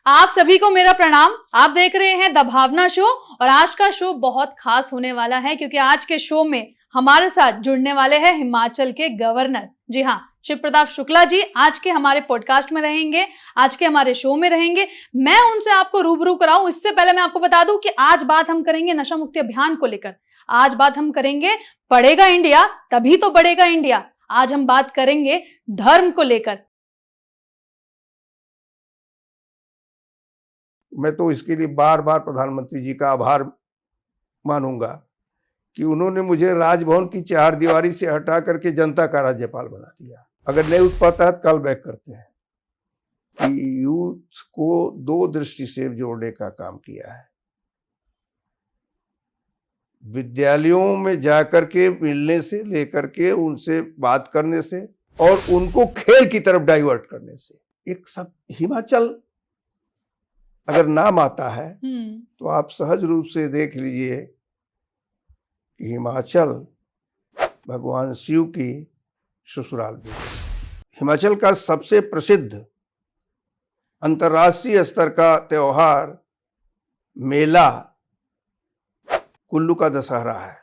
आप सभी को मेरा प्रणाम। आप देख रहे हैं द भावना शो और आज का शो बहुत खास होने वाला है क्योंकि आज के शो में हमारे साथ जुड़ने वाले हैं हिमाचल के गवर्नर। जी हाँ, शिव प्रताप शुक्ला जी आज के हमारे पॉडकास्ट में रहेंगे, आज के हमारे शो में रहेंगे। मैं उनसे आपको रूबरू कराऊं इससे पहले मैं आपको बता दूं कि आज बात हम करेंगे नशा मुक्ति अभियान को लेकर। आज बात हम करेंगे पढ़ेगा इंडिया तभी तो बढ़ेगा इंडिया। आज हम बात करेंगे धर्म को लेकर। मैं तो इसके लिए बार बार प्रधानमंत्री जी का आभार मानूंगा कि उन्होंने मुझे राजभवन की चार दीवारी से हटा करके जनता का राज्यपाल बना दिया। अगर नहीं उठ पाता है कल बैक करते हैं कि यूथ को दो दृष्टि से जोड़ने का काम किया है। विद्यालयों में जाकर के मिलने से लेकर के उनसे बात करने से और उनको खेल की तरफ डाइवर्ट करने से। एक सब हिमाचल अगर नाम आता है तो आप सहज रूप से देख लीजिए कि हिमाचल भगवान शिव की ससुराल भी है। हिमाचल का सबसे प्रसिद्ध अंतर्राष्ट्रीय स्तर का त्योहार मेला कुल्लू का दशहरा है।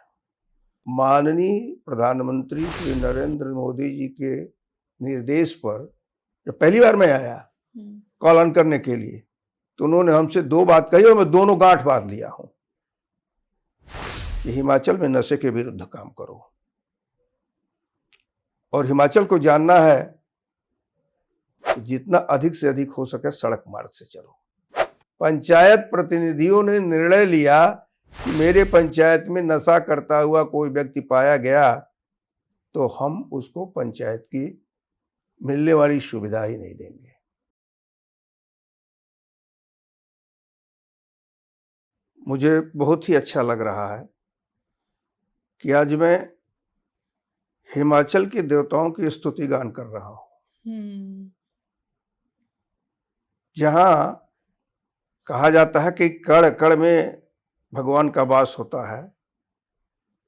माननीय प्रधानमंत्री श्री नरेंद्र मोदी जी के निर्देश पर जब पहली बार मैं आया कॉल ऑन करने के लिए तो उन्होंने हमसे दो बात कही और मैं दोनों गांठ बांध लिया हूं कि हिमाचल में नशे के विरुद्ध काम करो और हिमाचल को जानना है कि जितना अधिक से अधिक हो सके सड़क मार्ग से चलो। पंचायत प्रतिनिधियों ने निर्णय लिया कि मेरे पंचायत में नशा करता हुआ कोई व्यक्ति पाया गया तो हम उसको पंचायत की मिलने वाली सुविधा ही नहीं देंगे। मुझे बहुत ही अच्छा लग रहा है कि आज मैं हिमाचल के देवताओं की स्तुति गान कर रहा हूं। जहां कहा जाता है कि कण कण में भगवान का वास होता है,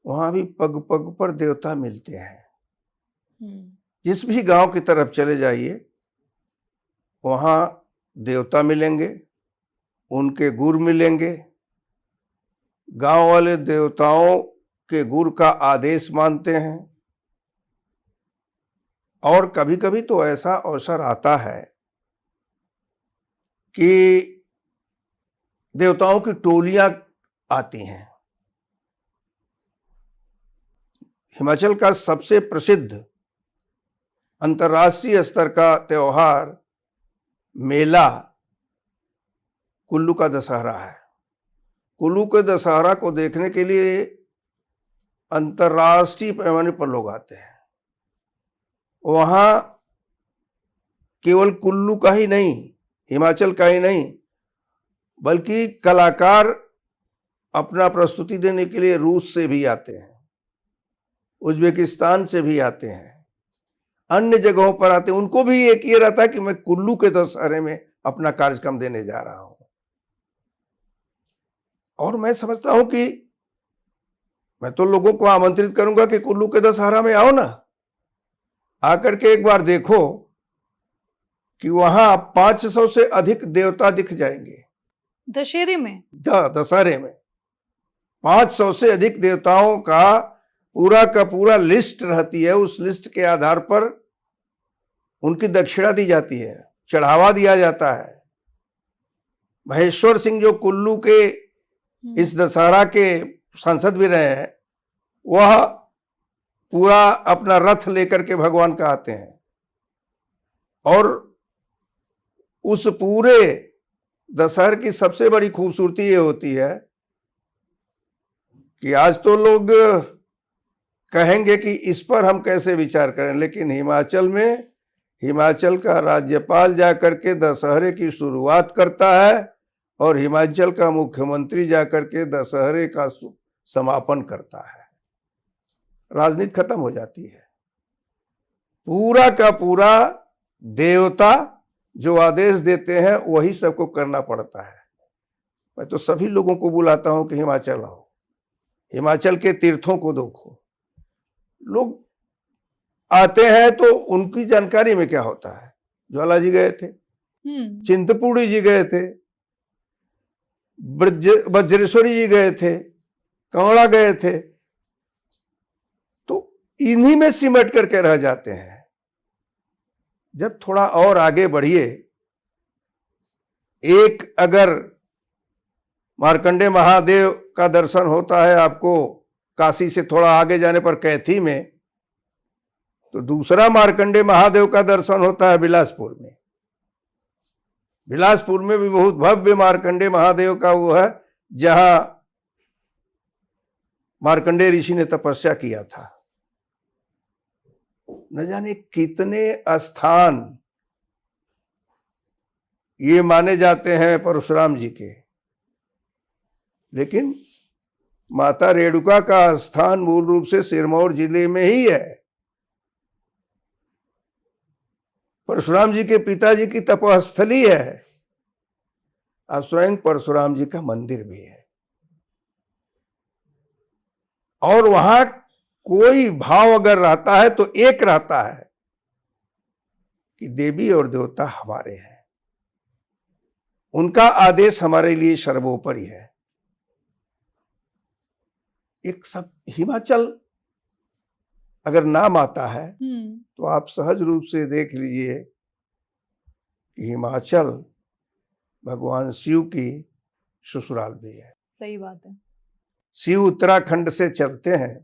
वहां भी पग पग पर देवता मिलते हैं। जिस भी गांव की तरफ चले जाइए वहां देवता मिलेंगे, उनके गुरु मिलेंगे। गांव वाले देवताओं के गुरु का आदेश मानते हैं और कभी कभी तो ऐसा अवसर आता है कि देवताओं की टोलियां आती हैं। हिमाचल का सबसे प्रसिद्ध अंतर्राष्ट्रीय स्तर का त्योहार मेला कुल्लू का दशहरा है। कुल्लू के दशहरा को देखने के लिए अंतर्राष्ट्रीय पैमाने पर लोग आते हैं। वहां केवल कुल्लू का ही नहीं, हिमाचल का ही नहीं, बल्कि कलाकार अपना प्रस्तुति देने के लिए रूस से भी आते हैं, उज्बेकिस्तान से भी आते हैं, अन्य जगहों पर आते हैं। उनको भी एक ये रहता है कि मैं कुल्लू के दशहरे में अपना कार्यक्रम देने जा रहा हूं। और मैं समझता हूं कि मैं तो लोगों को आमंत्रित करूंगा कि कुल्लू के दशहरा में आओ ना, आकर के एक बार देखो कि वहां 500 से अधिक देवता दिख जाएंगे। दशहरे में दशहरे में 500 से अधिक देवताओं का पूरा लिस्ट रहती है। उस लिस्ट के आधार पर उनकी दक्षिणा दी जाती है, चढ़ावा दिया जाता है। महेश्वर सिंह जो कुल्लू के इस दशहरा के सांसद भी रहे हैं, वह पूरा अपना रथ लेकर के भगवान का आते हैं और उस पूरे दशहरे की सबसे बड़ी खूबसूरती ये होती है कि आज तो लोग कहेंगे कि इस पर हम कैसे विचार करें, लेकिन हिमाचल का राज्यपाल जाकर के दशहरे की शुरुआत करता है और हिमाचल का मुख्यमंत्री जाकर के दशहरे का समापन करता है। राजनीति खत्म हो जाती है। पूरा का पूरा देवता जो आदेश देते हैं वही सबको करना पड़ता है। मैं तो सभी लोगों को बुलाता हूं कि हिमाचल आओ, हिमाचल के तीर्थों को देखो। लोग आते हैं तो उनकी जानकारी में क्या होता है। ज्वाला जी गए थे, चिंतपूर्णी जी गए थे, वज्रेश्वरी जी गए थे, कंवड़ा गए थे, तो इन्हीं में सिमट करके रह जाते हैं। जब थोड़ा और आगे बढ़िए, एक अगर मार्कंडे महादेव का दर्शन होता है आपको काशी से थोड़ा आगे जाने पर कैथी में, तो दूसरा मार्कंडे महादेव का दर्शन होता है बिलासपुर में। बिलासपुर में भी बहुत भव्य मार्कंडे महादेव का वो है, जहां मार्कंडे ऋषि ने तपस्या किया था। न जाने कितने स्थान ये माने जाते हैं परशुराम जी के, लेकिन माता रेणुका का स्थान मूल रूप से सिरमौर जिले में ही है। परशुराम जी के पिताजी की तपस्थली है और स्वयं परशुराम जी का मंदिर भी है। और वहां कोई भाव अगर रहता है तो एक रहता है कि देवी और देवता हमारे हैं, उनका आदेश हमारे लिए सर्वोपरि है। एक सब हिमाचल अगर नाम आता है तो आप सहज रूप से देख लीजिए कि हिमाचल भगवान शिव की ससुराल भी है। सही बात है। शिव उत्तराखंड से चलते हैं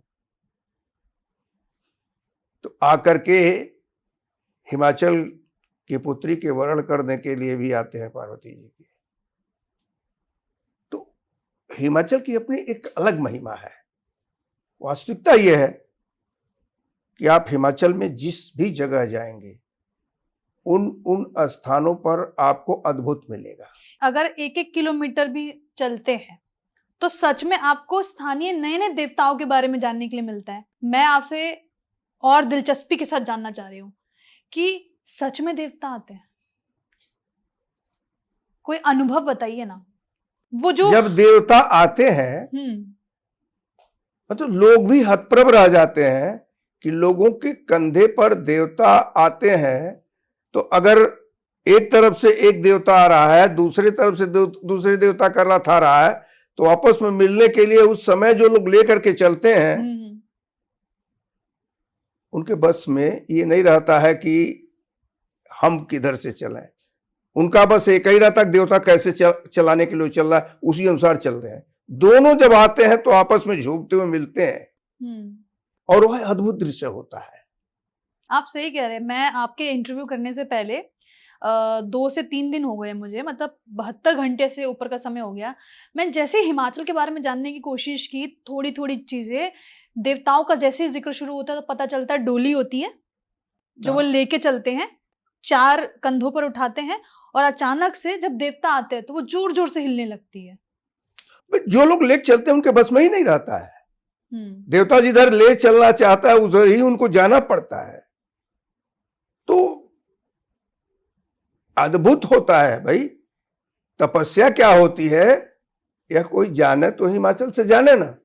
तो आकर के हिमाचल की पुत्री के वरण करने के लिए भी आते हैं पार्वती जी की। तो हिमाचल की अपनी एक अलग महिमा है। वास्तविकता यह है कि आप हिमाचल में जिस भी जगह जाएंगे उन स्थानों पर आपको अद्भुत मिलेगा। अगर 1-1 किलोमीटर भी चलते हैं तो सच में आपको स्थानीय नए नए देवताओं के बारे में जानने के लिए मिलता है। मैं आपसे और दिलचस्पी के साथ जानना चाह रही हूँ कि सच में देवता आते हैं? कोई अनुभव बताइए ना। वो जो जब देवता आते हैं तो लोग भी हतप्रभ रह जाते हैं कि लोगों के कंधे पर देवता आते हैं। तो अगर एक तरफ से एक देवता आ रहा है, दूसरी तरफ से दूसरे देवता का रथ आ रहा है, तो आपस में मिलने के लिए उस समय जो लोग लेकर के चलते हैं उनके बस में ये नहीं रहता है कि हम किधर से चलें। उनका बस एक ही रहता है देवता कैसे चलाने के लिए चल रहा है, उसी अनुसार चल रहे हैं। दोनों जब आते हैं तो आपस में झुकते हुए मिलते हैं और वह अद्भुत दृश्य होता है। आप सही कह रहे हैं। मैं आपके इंटरव्यू करने से पहले 2 से 3 दिन हो गए मुझे, मतलब 72 घंटे से ऊपर का समय हो गया। मैं जैसे हिमाचल के बारे में जानने की कोशिश की, थोड़ी थोड़ी चीजें, देवताओं का जैसे ही जिक्र शुरू होता है तो पता चलता है डोली होती है जो वो लेके चलते हैं, 4 कंधों पर उठाते हैं और अचानक से जब देवता आते हैं तो वो जोर जोर से हिलने लगती है। जो लोग ले चलते हैं उनके बस में ही नहीं रहता है। देवता जिधर ले चलना चाहता है उधर ही उनको जाना पड़ता है। तो अद्भुत होता है भाई। तपस्या क्या होती है यह कोई जाने तो हिमाचल से जाने ना।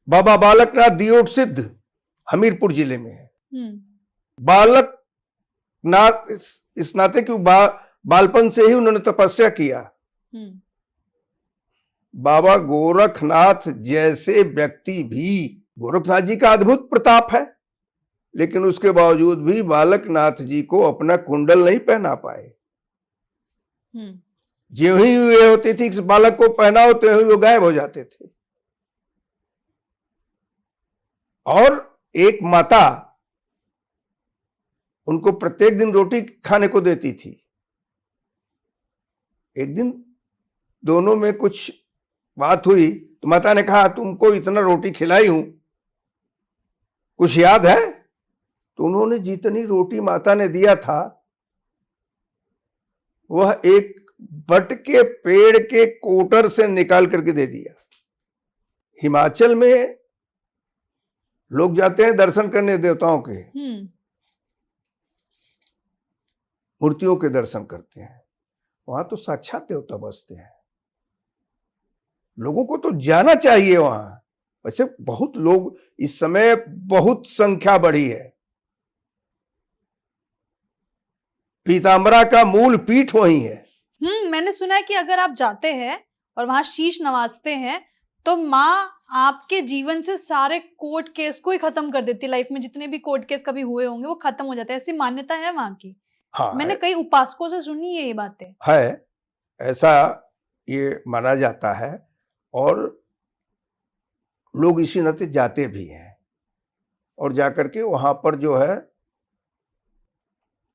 बाबा बालकनाथ दियोट सिद्ध हमीरपुर जिले में है। बालकनाथ इस नाते कि बालपन से ही उन्होंने तपस्या किया। बाबा गोरखनाथ जैसे व्यक्ति भी, गोरखनाथ जी का अद्भुत प्रताप है, लेकिन उसके बावजूद भी बालकनाथ जी को अपना कुंडल नहीं पहना पाए। जो ही वे होती थी इस बालक को पहना होते हुए वो गायब हो जाते थे। और एक माता उनको प्रत्येक दिन रोटी खाने को देती थी। एक दिन दोनों में कुछ बात हुई तो माता ने कहा तुमको इतना रोटी खिलाई हूं, कुछ याद है? तो उन्होंने जितनी रोटी माता ने दिया था वह एक बट के पेड़ के कोटर से निकाल करके दे दिया। हिमाचल में लोग जाते हैं दर्शन करने देवताओं के, मूर्तियों के दर्शन करते हैं, वहां तो साक्षात देवता बसते हैं। लोगों को तो जाना चाहिए वहां। वैसे बहुत लोग इस समय बहुत संख्या बढ़ी है, पीताम्बरा का मूल पीठ वही है। मैंने सुना है कि अगर आप जाते हैं और वहां शीश नवाजते हैं तो माँ आपके जीवन से सारे कोर्ट केस को ही खत्म कर देती है। लाइफ में जितने भी कोर्ट केस कभी हुए होंगे वो खत्म हो जाते हैं, ऐसी मान्यता है वहां की। हाँ, मैंने कई उपासकों से सुनी है ये बातें। है, ऐसा ये माना जाता है और लोग इसी नाते जाते भी हैं। और जाकर के वहां पर जो है,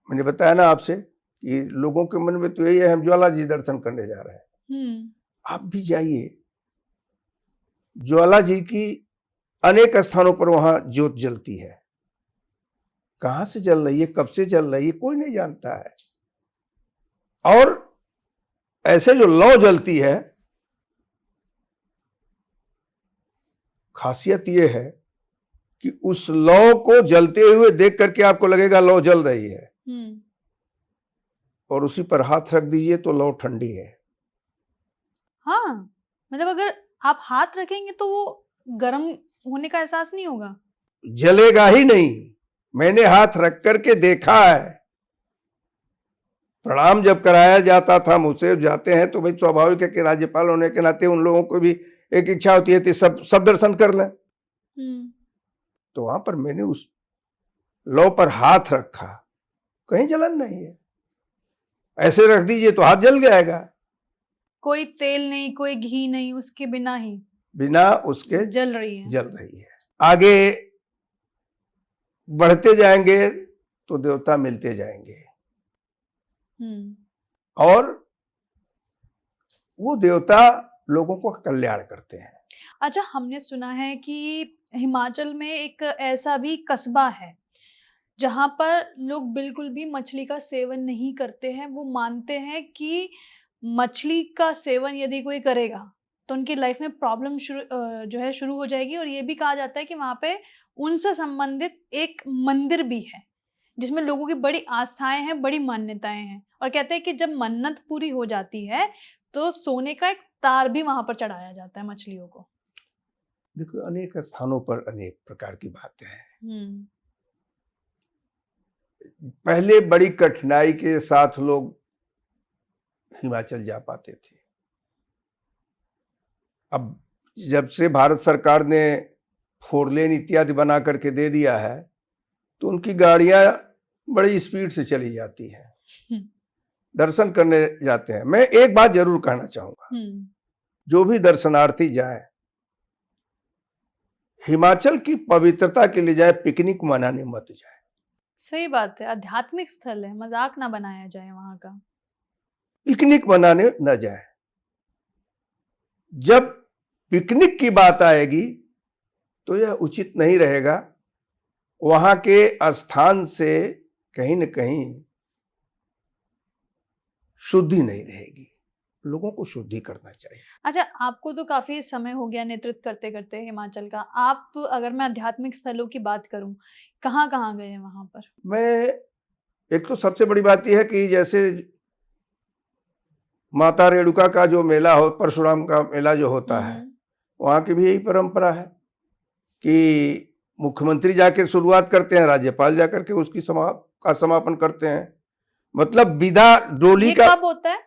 मैंने बताया ना आपसे कि लोगों के मन में तो यही है हम ज्वाला जी दर्शन करने जा रहे हैं। आप भी जाइए, ज्वाला जी की अनेक स्थानों पर वहां ज्योत जलती है। कहां से जल रही है, कब से जल रही है, कोई नहीं जानता है। और ऐसे जो लौ जलती है, खासियत यह है कि उस लौ को जलते हुए देख करके आपको लगेगा लौ जल रही है, और उसी पर हाथ रख दीजिए तो लौ ठंडी है। हाँ, मतलब अगर आप हाथ रखेंगे तो वो गर्म होने का एहसास नहीं होगा, जलेगा ही नहीं। मैंने हाथ रख करके देखा है। प्रणाम जब कराया जाता था मुझसे, जाते हैं तो भाई स्वाभाविक है कि राज्यपाल होने के नाते उन लोगों को भी एक इच्छा होती है कि सब दर्शन कर लें। तो वहां पर मैंने उस लौ पर हाथ रखा, कहीं जलन नहीं है। ऐसे रख दीजिए तो हाथ जल जाएगा। कोई तेल नहीं, कोई घी नहीं, उसके बिना ही, बिना उसके जल रही है। आगे बढ़ते जाएंगे तो देवता मिलते जाएंगे, और वो देवता लोगों को कल्याण करते हैं। अच्छा, हमने सुना है कि हिमाचल में एक ऐसा भी कस्बा है जहां पर लोग बिल्कुल भी मछली का सेवन नहीं करते हैं। वो मानते हैं कि मछली का सेवन यदि कोई करेगा तो उनकी लाइफ में प्रॉब्लम शुरू हो जाएगी। और ये भी कहा जाता है कि वहां पे उनसे संबंधित एक मंदिर भी है जिसमें लोगों की बड़ी आस्थाएं हैं, बड़ी मान्यताएं हैं। और कहते हैं कि जब मन्नत पूरी हो जाती है तो सोने का एक तार भी वहां पर चढ़ाया जाता है मछलियों को। देखो, अनेक स्थानों पर अनेक प्रकार की बातें हैं। पहले बड़ी कठिनाई के साथ लोग हिमाचल जा पाते थे। अब जब से भारत सरकार ने 4 लेन इत्यादि बना करके दे दिया है तो उनकी गाड़ियां बड़ी स्पीड से चली जाती है, दर्शन करने जाते हैं। मैं एक बात जरूर कहना चाहूंगा, जो भी दर्शनार्थी जाए हिमाचल की पवित्रता के लिए जाए, पिकनिक मनाने मत जाए। सही बात है, आध्यात्मिक स्थल है, मजाक ना बनाया जाए वहां का। पिकनिक मनाने न जाए। जब पिकनिक की बात आएगी तो यह उचित नहीं रहेगा। वहां के स्थान से कहीं न कहीं शुद्धि नहीं रहेगी। लोगों को शुद्धि करना चाहिए। अच्छा, आपको तो काफी समय हो गया नेतृत्व करते करते हिमाचल का। आप, अगर मैं आध्यात्मिक स्थलों की बात करूं, कहाँ कहाँ गए हैं वहां पर? मैं, एक तो सबसे बड़ी बात यह है कि जैसे माता रेणुका का जो मेला हो, परशुराम का मेला जो होता है, वहां की भी यही परंपरा है कि मुख्यमंत्री जाके शुरुआत करते हैं, राज्यपाल जाकर के उसकी समापन करते हैं। मतलब विदा डोली का कब होता है?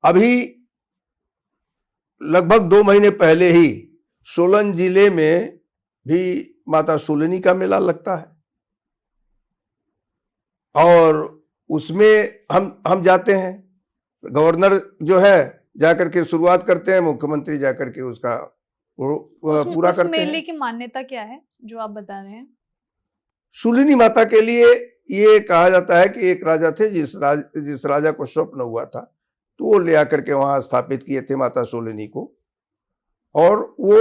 अभी लगभग 2 महीने पहले ही सोलन जिले में भी माता शूलिनी का मेला लगता है, और उसमें हम जाते हैं। गवर्नर जो है जाकर के शुरुआत करते हैं, मुख्यमंत्री जाकर के उसका पूरा करते हैं। मेले की मान्यता क्या है जो आप बता रहे हैं? शूलिनी माता के लिए ये कहा जाता है कि एक राजा थे, जिस राजा को स्वप्न हुआ था तो वो ले आकर के वहां स्थापित किए थे माता शूलिनी को, और वो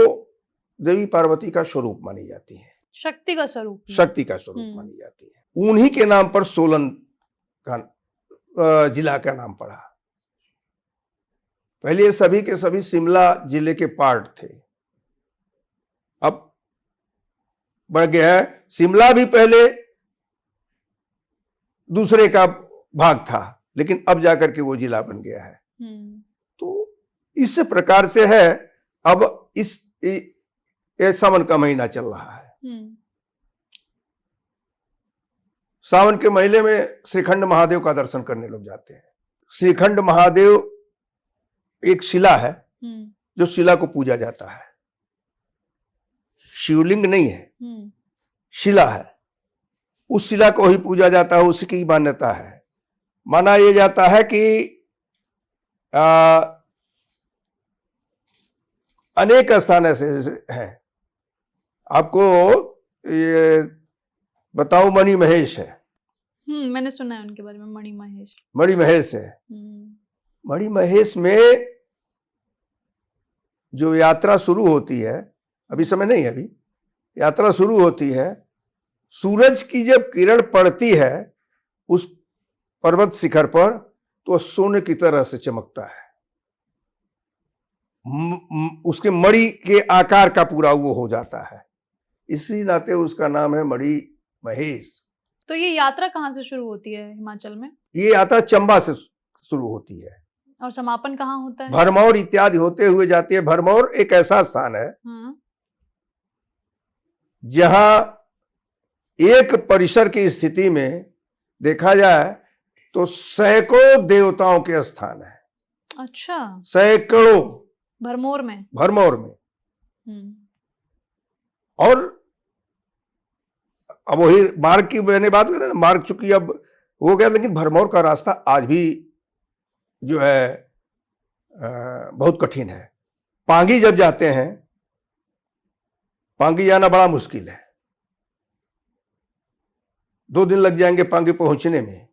देवी पार्वती का स्वरूप मानी जाती है, शक्ति का स्वरूप मानी जाती है। उन्हीं के नाम पर सोलन का जिला का नाम पड़ा। पहले ये सभी के सभी शिमला जिले के पार्ट थे, अब बढ़ गया है। शिमला भी पहले दूसरे का भाग था, लेकिन अब जाकर के वो जिला बन गया है। तो इस प्रकार से है। अब सावन का महीना चल रहा है, सावन के महीने में श्रीखंड महादेव का दर्शन करने लोग जाते हैं। श्रीखंड महादेव एक शिला है जो शिला को पूजा जाता है, शिवलिंग नहीं है, शिला है। उस शिला को ही पूजा जाता है, उसकी मान्यता है। माना यह जाता है कि अनेक स्थान ऐसे हैं। आपको ये बताऊं, मणि महेश है। मैंने सुना है उनके बारे में, मणि महेश। मणि महेश है। मणि महेश में जो यात्रा शुरू होती है, अभी समय नहीं है, अभी यात्रा शुरू होती है, सूरज की जब किरण पड़ती है उस पर्वत शिखर पर तो सोने की तरह से चमकता है। उसके मणि के आकार का पूरा वो हो जाता है, इसी नाते उसका नाम है मणि महेश। तो ये यात्रा कहाँ से शुरू होती है हिमाचल में? ये यात्रा चंबा से शुरू होती है और समापन कहाँ होता है? भरमौर इत्यादि होते हुए जाती है। भरमौर एक ऐसा स्थान है जहां एक परिसर की स्थिति में देखा जाए तो सैकड़ों देवताओं के स्थान है। अच्छा, सैकड़ों भरमौर में? भरमौर में। और अब वही मार्ग की मैंने बात करें ना, मार्ग चूंकि अब हो गया, लेकिन भरमौर का रास्ता आज भी जो है बहुत कठिन है। पांगी जब जाते हैं, पांगी जाना बड़ा मुश्किल है, 2 दिन लग जाएंगे पांगी पहुंचने में,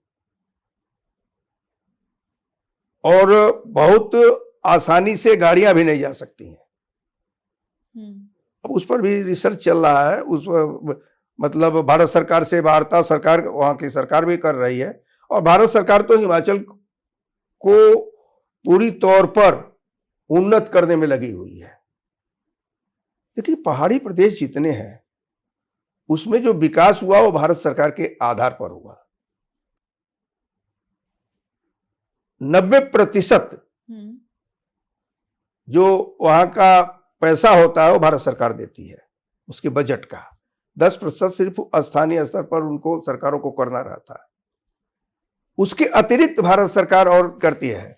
और बहुत आसानी से गाड़ियां भी नहीं जा सकती हैं। अब उस पर भी रिसर्च चल रहा है, उस मतलब भारत सरकार से वार्ता सरकार, वहां की सरकार भी कर रही है, और भारत सरकार तो हिमाचल को पूरी तौर पर उन्नत करने में लगी हुई है। देखिए, पहाड़ी प्रदेश जितने हैं उसमें जो विकास हुआ वो भारत सरकार के आधार पर हुआ। 90% जो वहां का पैसा होता है वो भारत सरकार देती है, उसके बजट का 10% सिर्फ स्थानीय स्तर पर उनको सरकारों को करना रहता है। उसके अतिरिक्त भारत सरकार और करती है।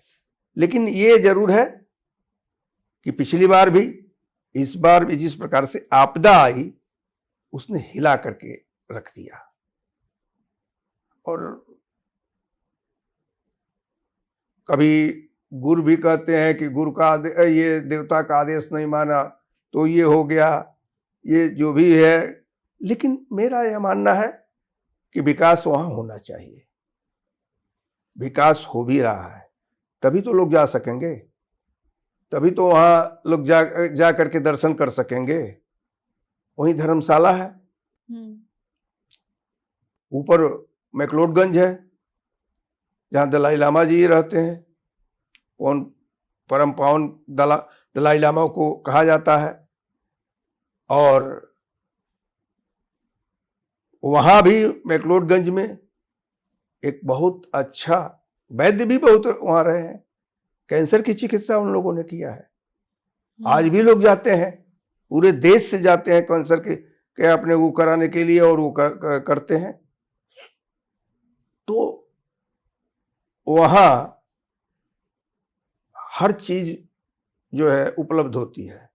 लेकिन ये जरूर है कि पिछली बार भी, इस बार भी जिस प्रकार से आपदा आई उसने हिला करके रख दिया। और कभी गुरु भी कहते हैं कि गुरु का ये देवता का आदेश नहीं माना तो ये हो गया, ये जो भी है। लेकिन मेरा यह मानना है कि विकास वहां होना चाहिए। विकास हो भी रहा है, तभी तो लोग जा सकेंगे, तभी तो वहां लोग जा करके दर्शन कर सकेंगे। वहीं धर्मशाला है, ऊपर मैक्लोडगंज है जहां दलाई लामा जी रहते हैं। परम पावन दलाई लामा को कहा जाता है। और वहां भी मैक्लोडगंज में एक बहुत अच्छा वैद्य भी बहुत वहां रहे हैं। कैंसर की चिकित्सा उन लोगों ने किया है। आज भी लोग जाते हैं, पूरे देश से जाते हैं कैंसर के अपने वो कराने के लिए, और वो करते हैं। तो वहां हर चीज जो है उपलब्ध होती है,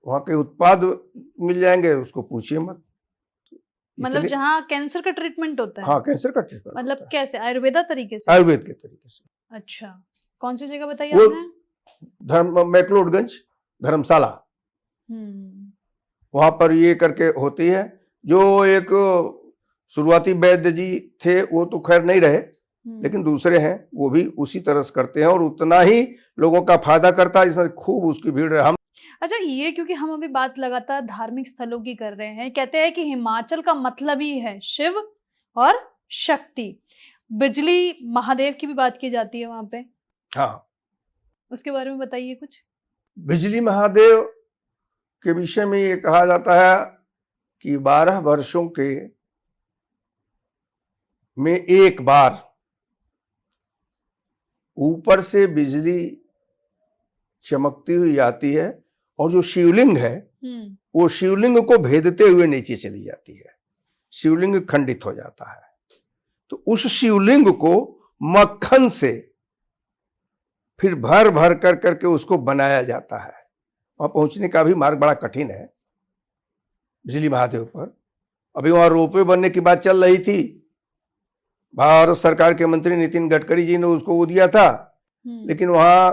वहां के उत्पाद मिल जाएंगे, उसको पूछिए मत। मतलब जहाँ कैंसर का ट्रीटमेंट होता है? हाँ, कैंसर का ट्रीटमेंट। मतलब कैसे, आयुर्वेदा तरीके से? आयुर्वेद के तरीके से। अच्छा, कौन सी जगह बताइए आपने? मैक्लोडगंज धर्मशाला, वहां पर ये करके होती है। जो एक शुरुआती वैद्य जी थे वो तो खैर नहीं रहे, लेकिन दूसरे हैं, वो भी उसी तरह से करते हैं, और उतना ही लोगों का फायदा करता है। इसमें खूब उसकी भीड़ है। अच्छा, ये क्योंकि हम अभी बात लगातार धार्मिक स्थलों की कर रहे हैं, कहते हैं कि हिमाचल का मतलब ही है शिव और शक्ति। बिजली महादेव की भी बात की जाती है वहां पे। हाँ, उसके बारे में बताइए कुछ। बिजली महादेव के विषय में ये कहा जाता है कि 12 वर्षों के में एक बार ऊपर से बिजली चमकती हुई आती है, और जो शिवलिंग है वो शिवलिंग को भेदते हुए नीचे चली जाती है। शिवलिंग खंडित हो जाता है। तो उस शिवलिंग को मक्खन से फिर भर भर कर करके उसको बनाया जाता है। वहां पहुंचने का भी मार्ग बड़ा कठिन है बिजली महादेव पर। अभी वहां रोपवे बनने की बात चल रही थी, भारत सरकार के मंत्री नितिन गडकरी जी ने उसको वो दिया था, लेकिन वहां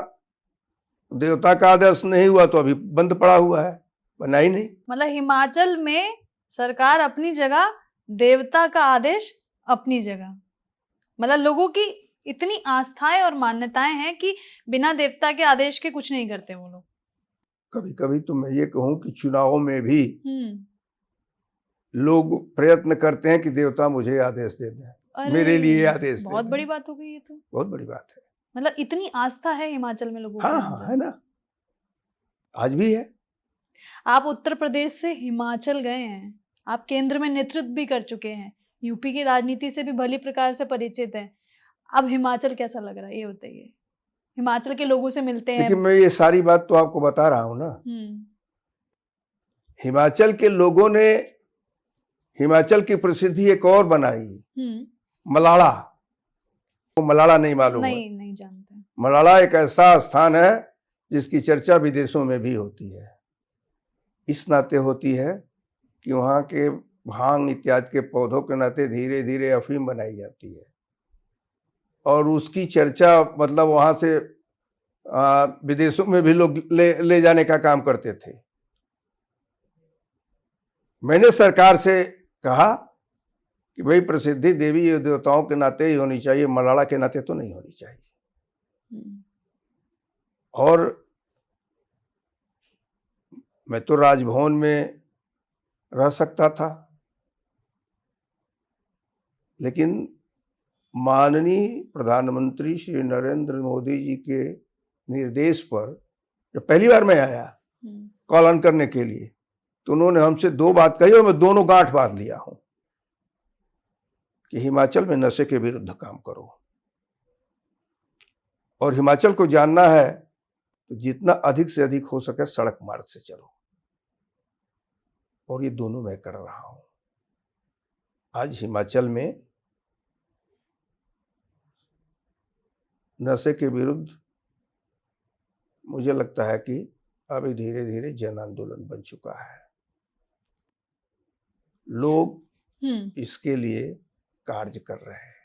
देवता का आदेश नहीं हुआ तो अभी बंद पड़ा हुआ है, बना ही नहीं। मतलब हिमाचल में सरकार अपनी जगह, देवता का आदेश अपनी जगह। मतलब लोगों की इतनी आस्थाएं और मान्यताएं हैं कि बिना देवता के आदेश के कुछ नहीं करते वो लोग। कभी कभी तो मैं ये कहूं कि चुनावों में भी लोग प्रयत्न करते हैं कि देवता मुझे आदेश दे दें, मेरे लिए आदेश दे बहुत दें। बड़ी बात हो गई ये तो। बहुत बड़ी बात है। मतलब इतनी आस्था है हिमाचल में लोगों हाँ के हाँ, अंदर। है ना, आज भी है। आप उत्तर प्रदेश से हिमाचल गए हैं, आप केंद्र में नेतृत्व भी कर चुके हैं, यूपी की राजनीति से भी भली प्रकार से परिचित हैं। अब हिमाचल कैसा लग रहा है ये बताइए। हिमाचल के लोगों से मिलते हैं। लेकिन मैं ये सारी बात तो आपको बता रहा हूं ना। हिमाचल के लोगों ने हिमाचल की प्रसिद्धि एक और बनाई, मलाड़ा। वो मलाड़ा नहीं मालूम? नहीं जानते। मलाड़ा एक ऐसा स्थान है जिसकी चर्चा विदेशों में भी होती है। इस नाते होती है कि वहाँ के भांग इत्यादि के पौधों के नाते धीरे धीरे अफीम बनाई जाती है और उसकी चर्चा मतलब वहाँ से विदेशों में भी लोग ले जाने का काम करते थे। मैंने सरकार से कहा कि भाई प्रसिद्धि देवी देवताओं के नाते ही होनी चाहिए, मलाड़ा के नाते तो नहीं होनी चाहिए। और मैं तो राजभवन में रह सकता था, लेकिन माननीय प्रधानमंत्री श्री नरेंद्र मोदी जी के निर्देश पर जब पहली बार मैं आया कॉल ऑन करने के लिए, तो उन्होंने हमसे दो बात कही और मैं दोनों गांठ बांध लिया हूं कि हिमाचल में नशे के विरुद्ध काम करो और हिमाचल को जानना है तो जितना अधिक से अधिक हो सके सड़क मार्ग से चलो। और ये दोनों मैं कर रहा हूं। आज हिमाचल में नशे के विरुद्ध मुझे लगता है कि अभी धीरे धीरे जन आंदोलन बन चुका है। लोग इसके लिए कार्य कर रहे हैं।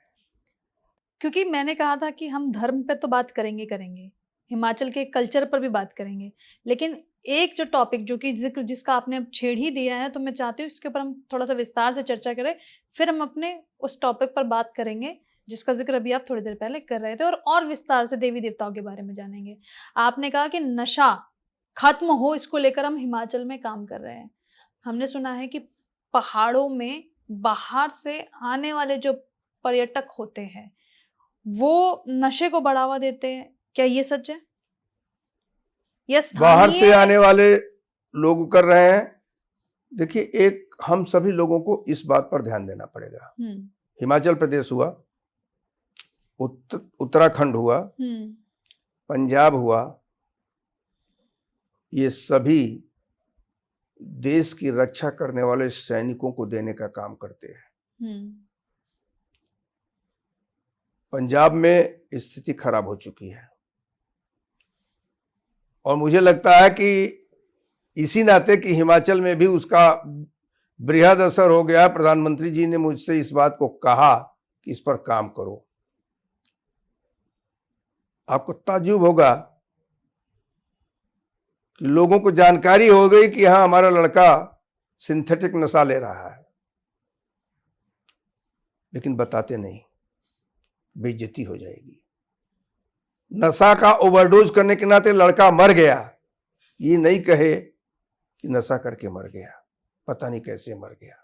क्योंकि मैंने कहा था कि हम धर्म पे तो बात करेंगे, हिमाचल के कल्चर पर भी बात करेंगे, लेकिन एक जो टॉपिक जो कि जिक्र जिसका आपने अब छेड़ ही दिया है, तो मैं चाहती हूँ इसके ऊपर हम थोड़ा सा विस्तार से चर्चा करें, फिर हम अपने उस टॉपिक पर बात करेंगे जिसका जिक्र अभी आप थोड़ी देर पहले कर रहे थे, और विस्तार से देवी देवताओं के बारे में जानेंगे। आपने कहा कि नशा खत्म हो, इसको लेकर हम हिमाचल में काम कर रहे हैं। हमने सुना है कि पहाड़ों में बाहर से आने वाले जो पर्यटक होते हैं वो नशे को बढ़ावा देते हैं, क्या ये सच है? बाहर से आने वाले लोग कर रहे हैं। देखिए, एक हम सभी लोगों को इस बात पर ध्यान देना पड़ेगा। हिमाचल प्रदेश हुआ, उत्तराखंड हुआ, पंजाब हुआ, ये सभी देश की रक्षा करने वाले सैनिकों को देने का काम करते हैं। पंजाब में स्थिति खराब हो चुकी है और मुझे लगता है कि इसी नाते कि हिमाचल में भी उसका बृहद असर हो गया। प्रधानमंत्री जी ने मुझसे इस बात को कहा कि इस पर काम करो। आपको ताज्जुब होगा कि लोगों को जानकारी हो गई कि हाँ, हमारा लड़का सिंथेटिक नशा ले रहा है, लेकिन बताते नहीं, बेइज्जती हो जाएगी। नशा का ओवरडोज करने के नाते लड़का मर गया, ये नहीं कहे कि नशा करके मर गया, पता नहीं कैसे मर गया।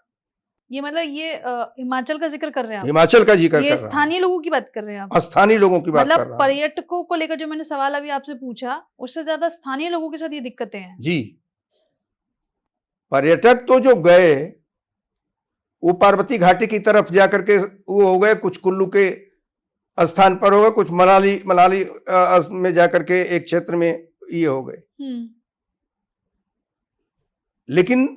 ये मतलब ये हिमाचल का जिक्र कर रहे हैं आप? हिमाचल का जिक्र कर रहा हूं। ये स्थानीय लोगों की बात कर रहे हैं आप? स्थानीय लोगों की बात कर रहा हूं। पर्यटकों को लेकर जो मैंने सवाल अभी आपसे पूछा, उससे ज्यादा स्थानीय लोगों के साथ ये दिक्कतें हैं। जी, पर्यटक तो जो गए वो पार्वती घाटी की तरफ जाकर के वो हो गए, कुछ कुल्लू के स्थान पर हो गए, कुछ मनाली में जाकर के एक क्षेत्र में ये हो गए। लेकिन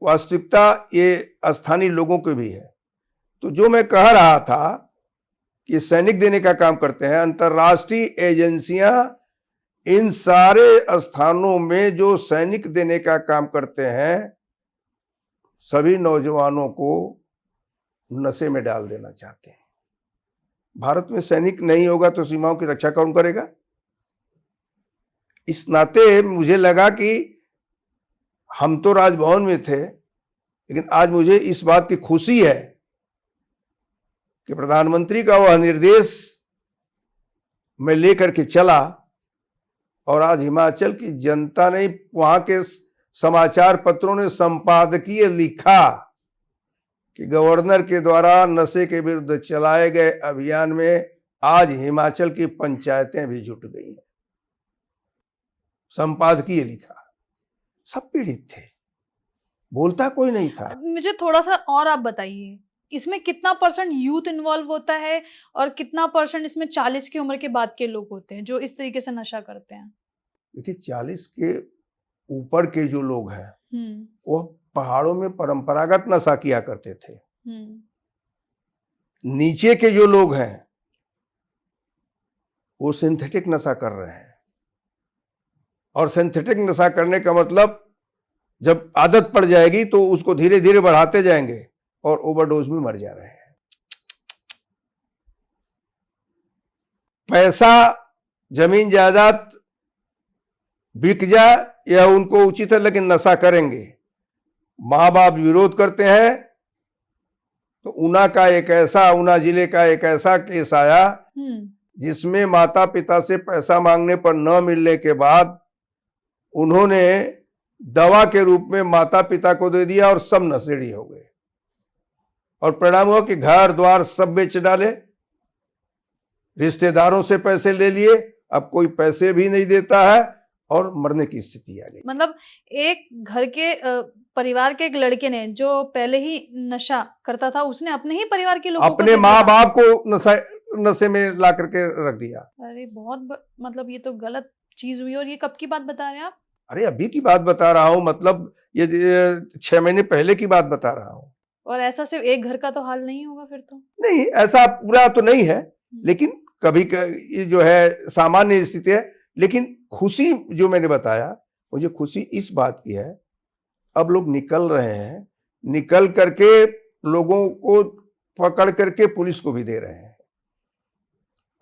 वास्तविकता ये स्थानीय लोगों की भी है। तो जो मैं कह रहा था कि सैनिक देने का काम करते हैं, अंतर्राष्ट्रीय एजेंसियां इन सारे स्थानों में जो सैनिक देने का काम करते हैं, सभी नौजवानों को नशे में डाल देना चाहते हैं। भारत में सैनिक नहीं होगा तो सीमाओं की रक्षा कौन करेगा? इस नाते मुझे लगा कि हम तो राजभवन में थे, लेकिन आज मुझे इस बात की खुशी है कि प्रधानमंत्री का वह निर्देश मैं लेकर के चला और आज हिमाचल की जनता ने, वहां के समाचार पत्रों ने संपादकीय लिखा कि गवर्नर के द्वारा नशे के विरुद्ध चलाए गए अभियान में आज हिमाचल की पंचायतें भी जुट गई हैं। संपादकीय लिखा, सब पीड़ित थे, बोलता कोई नहीं था। मुझे थोड़ा सा और आप बताइए, इसमें कितना % यूथ इन्वॉल्व होता है और कितना % इसमें 40 की उम्र के बाद के लोग होते हैं जो इस तरीके से नशा करते हैं? देखिए, 40 के ऊपर के जो लोग हैं वो पहाड़ों में परंपरागत नशा किया करते थे। नीचे के जो लोग हैं वो सिंथेटिक नशा कर रहे हैं, और सिंथेटिक नशा करने का मतलब जब आदत पड़ जाएगी तो उसको धीरे धीरे बढ़ाते जाएंगे और ओवरडोज में मर जा रहे हैं। पैसा, जमीन जायदाद बिक जाए या उनको उचित है, लेकिन नशा करेंगे। माँ बाप विरोध करते हैं तो ऊना जिले का एक ऐसा केस आया जिसमें माता पिता से पैसा मांगने पर न मिलने के बाद उन्होंने दवा के रूप में माता पिता को दे दिया और सब नशेड़ी हो गए, और परिणाम हुआ कि घर द्वार सब बेच डाले, रिश्तेदारों से पैसे ले लिए, अब कोई पैसे भी नहीं देता है और मरने की स्थिति आ गई। मतलब एक घर के परिवार के एक लड़के ने जो पहले ही नशा करता था, उसने अपने ही परिवार के लोगों अपने माँ बाप को नशे में ला करके रख दिया। अरे मतलब ये तो गलत चीज हुई। और ये कब की बात बता रहे हैं आप? अरे अभी की बात बता रहा हूँ, मतलब ये 6 महीने पहले की बात बता रहा हूँ। और ऐसा सिर्फ एक घर का तो हाल नहीं होगा फिर तो? नहीं, ऐसा पूरा तो नहीं है, लेकिन कभी ये जो है सामान्य स्थिति है। लेकिन खुशी जो मैंने बताया, मुझे खुशी इस बात की है, अब लोग निकल रहे हैं, निकल करके लोगों को पकड़ करके पुलिस को भी दे रहे हैं,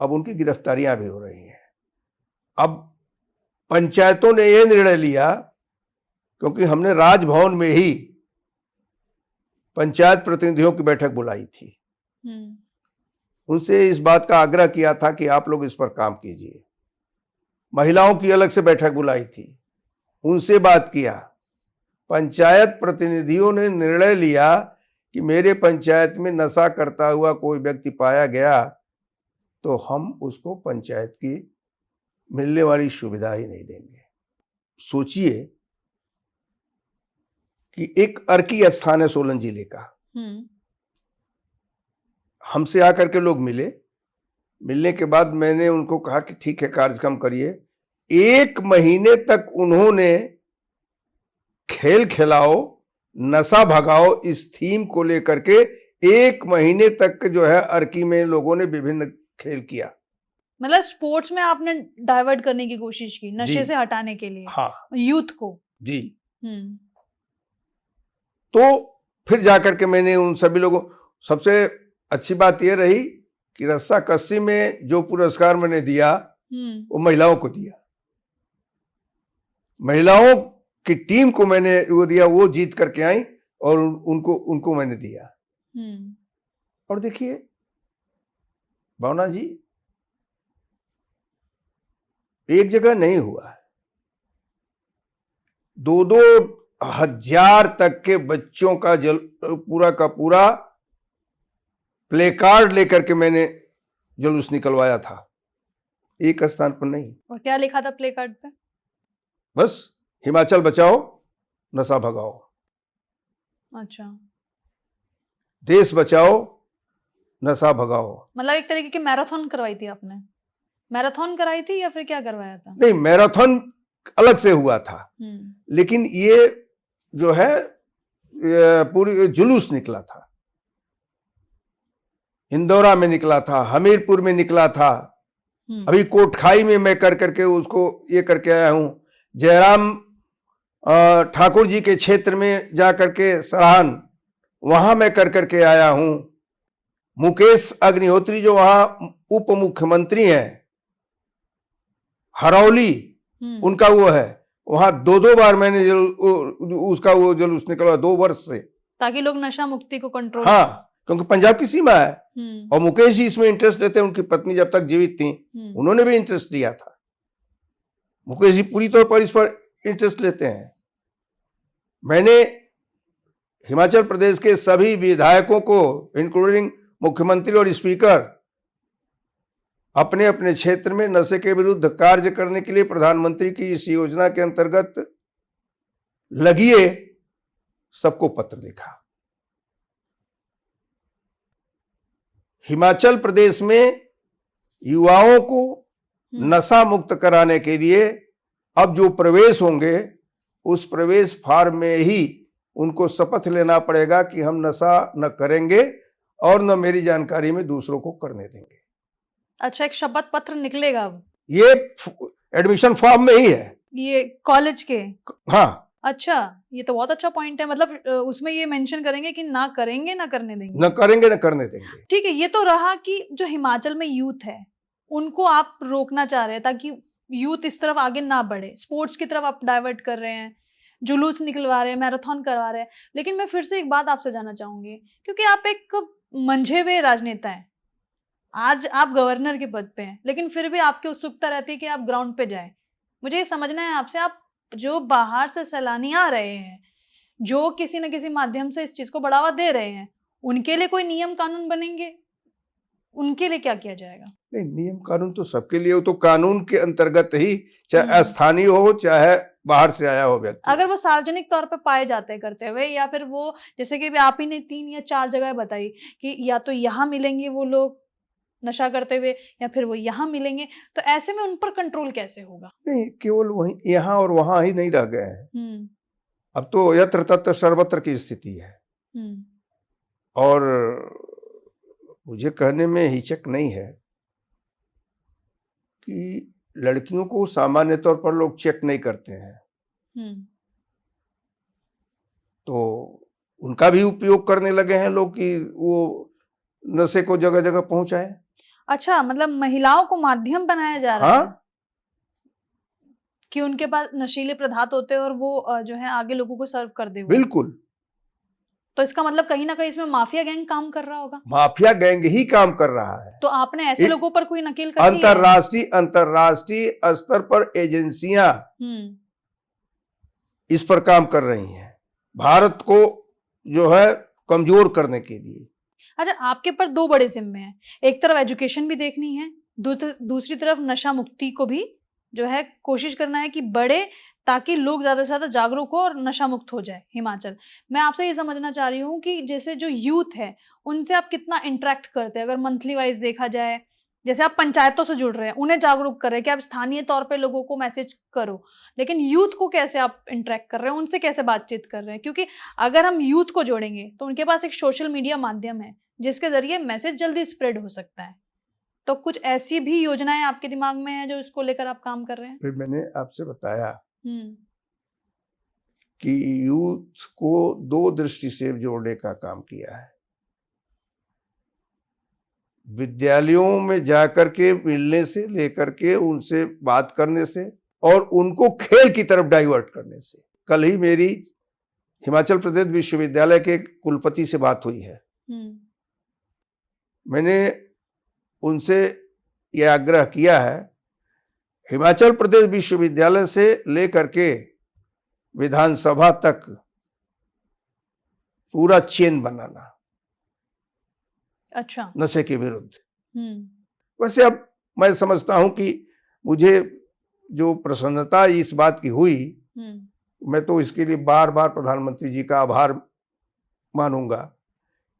अब उनकी गिरफ्तारियां भी हो रही हैं। अब पंचायतों ने यह निर्णय लिया, क्योंकि हमने राजभवन में ही पंचायत प्रतिनिधियों की बैठक बुलाई थी, उनसे इस बात का आग्रह किया था कि आप लोग इस पर काम कीजिए। महिलाओं की अलग से बैठक बुलाई थी, उनसे बात किया। पंचायत प्रतिनिधियों ने निर्णय लिया कि मेरे पंचायत में नशा करता हुआ कोई व्यक्ति पाया गया तो हम उसको पंचायत की मिलने वाली सुविधा ही नहीं देंगे। सोचिए कि एक अर्की स्थान है सोलन जिले का, हमसे आकर के लोग मिले, मिलने के बाद मैंने उनको कहा कि ठीक है, कार्यक्रम करिए। 1 महीने तक उन्होंने खेल खिलाओ नशा भगाओ इस थीम को लेकर के 1 महीने तक जो है अर्की में लोगों ने विभिन्न खेल किया। मतलब स्पोर्ट्स में आपने डाइवर्ट करने की कोशिश की, नशे से हटाने के लिए। हाँ, यूथ को जी। तो फिर जाकर के मैंने उन सभी लोगों, सबसे अच्छी बात यह रही कि रस्सा कस्सी में जो पुरस्कार मैंने दिया वो महिलाओं को दिया। महिलाओं की टीम को मैंने वो दिया, वो जीत करके आई और उनको मैंने दिया। और देखिए भावना जी, एक जगह नहीं हुआ, 2-2 हजार तक के बच्चों का पूरा का पूरा प्ले कार्ड लेकर के मैंने जुलूस निकलवाया था, एक स्थान पर नहीं। और क्या लिखा था प्ले कार्ड पे? बस हिमाचल बचाओ, नशा भगाओ। अच्छा, देश बचाओ, नशा भगाओ। मतलब एक तरीके की मैराथन करवाई थी आपने? मैराथन कराई थी या फिर क्या करवाया था? नहीं, मैराथन अलग से हुआ था, लेकिन ये जो है पूरी जुलूस निकला था, इंदौरा में निकला था, हमीरपुर में निकला था, अभी कोटखाई में मैं कर करके उसको ये करके आया हूं, जयराम ठाकुर जी के क्षेत्र में जा करके सराहन, वहां मैं कर करके आया हूं। मुकेश अग्निहोत्री जो वहां उप मुख्यमंत्री हैं, हरौली उनका वो है, वहां 2-2 बार मैंने उसका वो जुलूस निकला 2 वर्ष से, ताकि लोग नशा मुक्ति को कंट्रोल। हाँ, क्योंकि पंजाब की सीमा है और मुकेश जी इसमें इंटरेस्ट लेते हैं। उनकी पत्नी जब तक जीवित थी उन्होंने भी इंटरेस्ट लिया था। मुकेश जी पूरी तौर पर इस पर इंटरेस्ट लेते हैं। मैंने हिमाचल प्रदेश के सभी विधायकों को इंक्लूडिंग मुख्यमंत्री और स्पीकर अपने अपने क्षेत्र में नशे के विरुद्ध कार्य करने के लिए प्रधानमंत्री की इस योजना के अंतर्गत लगिए, सबको पत्र लिखा। हिमाचल प्रदेश में युवाओं को नशा मुक्त कराने के लिए अब जो प्रवेश होंगे उस प्रवेश फार्म में ही उनको शपथ लेना पड़ेगा कि हम नशा न करेंगे और न मेरी जानकारी में दूसरों को करने देंगे। अच्छा, एक शपथ पत्र निकलेगा अब? ये एडमिशन फॉर्म में ही है, ये कॉलेज के? हाँ। अच्छा, ये तो बहुत अच्छा पॉइंट है। मतलब उसमें ये मेंशन करेंगे कि ना करेंगे ना करने देंगे। न करेंगे न करने देंगे। ठीक है, ये तो रहा कि जो हिमाचल में यूथ है उनको आप रोकना चाह रहे हैं ताकि यूथ इस तरफ आगे ना बढ़े, स्पोर्ट्स की तरफ आप डाइवर्ट कर रहे हैं, जुलूस निकलवा रहे हैं, मैराथन करवा रहे हैं। लेकिन मैं फिर से एक बात आपसे जानना चाहूंगी, क्योंकि आप एक मंझे हुए राजनेता हैं, आज आप गवर्नर के पद पे हैं, लेकिन फिर भी आपकी उत्सुकता रहती है कि आप ग्राउंड पे जाएं। मुझे ये समझना है आपसे, आप जो बाहर से सैलानी आ रहे हैं, जो किसी न किसी माध्यम से इस चीज को बढ़ावा दे रहे हैं, उनके लिए कोई नियम कानून बनेंगे? उनके लिए क्या किया जाएगा? नहीं, नियम कानून तो सबके लिए हो, तो कानून के अंतर्गत ही, चाहे स्थानीय हो चाहे बाहर से आया हो व्यक्ति। अगर वो सार्वजनिक तौर पे पाए जाते करते हुए, या फिर वो जैसे कि आप ही ने 3 या 4 जगह बताई कि या तो यहाँ मिलेंगे वो लोग नशा करते हुए या फिर वो यहाँ मिलेंगे, तो ऐसे में उन पर कंट्रोल कैसे होगा? नहीं, केवल वहीं यहाँ और वहां ही नहीं रह गए हैं, अब तो यत्र तत्र सर्वत्र की स्थिति है। और मुझे कहने में हिचक नहीं है कि लड़कियों को सामान्य तौर पर लोग चेक नहीं करते हैं, तो उनका भी उपयोग करने लगे हैं लोग कि वो नशे को जगह जगह पहुंचाए। अच्छा, मतलब महिलाओं को माध्यम बनाया जा रहा है कि उनके पास नशीले पदार्थ होते हैं और वो जो है आगे लोगों को सर्व कर दे। बिल्कुल। तो इसका मतलब कहीं ना कहीं इसमें माफिया गैंग काम कर रहा होगा। माफिया गैंग ही काम कर रहा है। तो आपने ऐसे लोगों पर कोई नकेल कसी है? अंतरराष्ट्रीय स्तर पर एजेंसियां इस पर काम कर रही हैं, भारत को जो है कमजोर करने के लिए। अच्छा, आपके पर 2 बड़े जिम्मे हैं, एक तरफ एजुकेशन भी देखनी है, दूसरी तरफ नशा मुक्ति को भी जो है कोशिश करना है कि बढ़े, ताकि लोग ज्यादा से ज्यादा जागरूक हो और नशा मुक्त हो जाए हिमाचल। मैं आपसे ये समझना चाह रही हूँ कि जैसे जो यूथ है उनसे आप कितना इंटरेक्ट करते हैं? अगर मंथली वाइज देखा जाए, जैसे आप पंचायतों से जुड़ रहे हैं, उन्हें जागरूक कर रहे हैं कि आप स्थानीय तौर पे लोगों को मैसेज करो, लेकिन यूथ को कैसे आप इंटरेक्ट कर रहे हैं, उनसे कैसे बातचीत कर रहे हैं? क्योंकि अगर हम यूथ को जोड़ेंगे तो उनके पास एक सोशल मीडिया माध्यम है जिसके जरिए मैसेज जल्दी स्प्रेड हो सकता है। तो कुछ ऐसी भी योजनाएं आपके दिमाग में है जो इसको लेकर आप काम कर रहे हैं? फिर मैंने आपसे बताया कि यूथ को 2 दृष्टि से जोड़ने का काम किया है। विद्यालयों में जाकर के मिलने से लेकर के उनसे बात करने से और उनको खेल की तरफ डाइवर्ट करने से। कल ही मेरी हिमाचल प्रदेश विश्वविद्यालय के कुलपति से बात हुई है। मैंने उनसे यह आग्रह किया है, हिमाचल प्रदेश विश्वविद्यालय से लेकर के विधानसभा तक पूरा चेन बनाना। अच्छा, नशे के विरुद्ध। वैसे अब मैं समझता हूं कि मुझे जो प्रसन्नता इस बात की हुई, मैं तो इसके लिए बार बार प्रधानमंत्री जी का आभार मानूंगा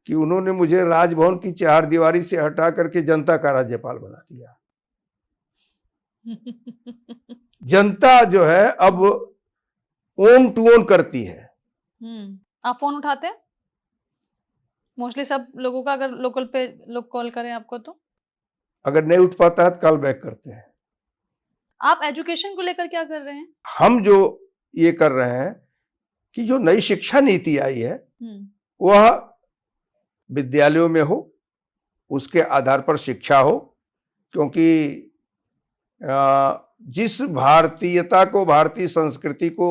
कि उन्होंने मुझे राजभवन की 4 दीवारी से हटा करके जनता का राज्यपाल बना दिया। जनता जो है अब ओन टू ओन करती है। आप फोन उठाते हैं मोस्टली सब लोगों का, अगर लोकल पे लोग कॉल करें आपको तो? अगर नहीं उठ पाता है तो कॉल बैक करते हैं। आप एजुकेशन को लेकर क्या कर रहे हैं? हम जो ये कर रहे हैं कि जो नई शिक्षा नीति आई है वह विद्यालयों में हो, उसके आधार पर शिक्षा हो, क्योंकि जिस भारतीयता को, भारतीय संस्कृति को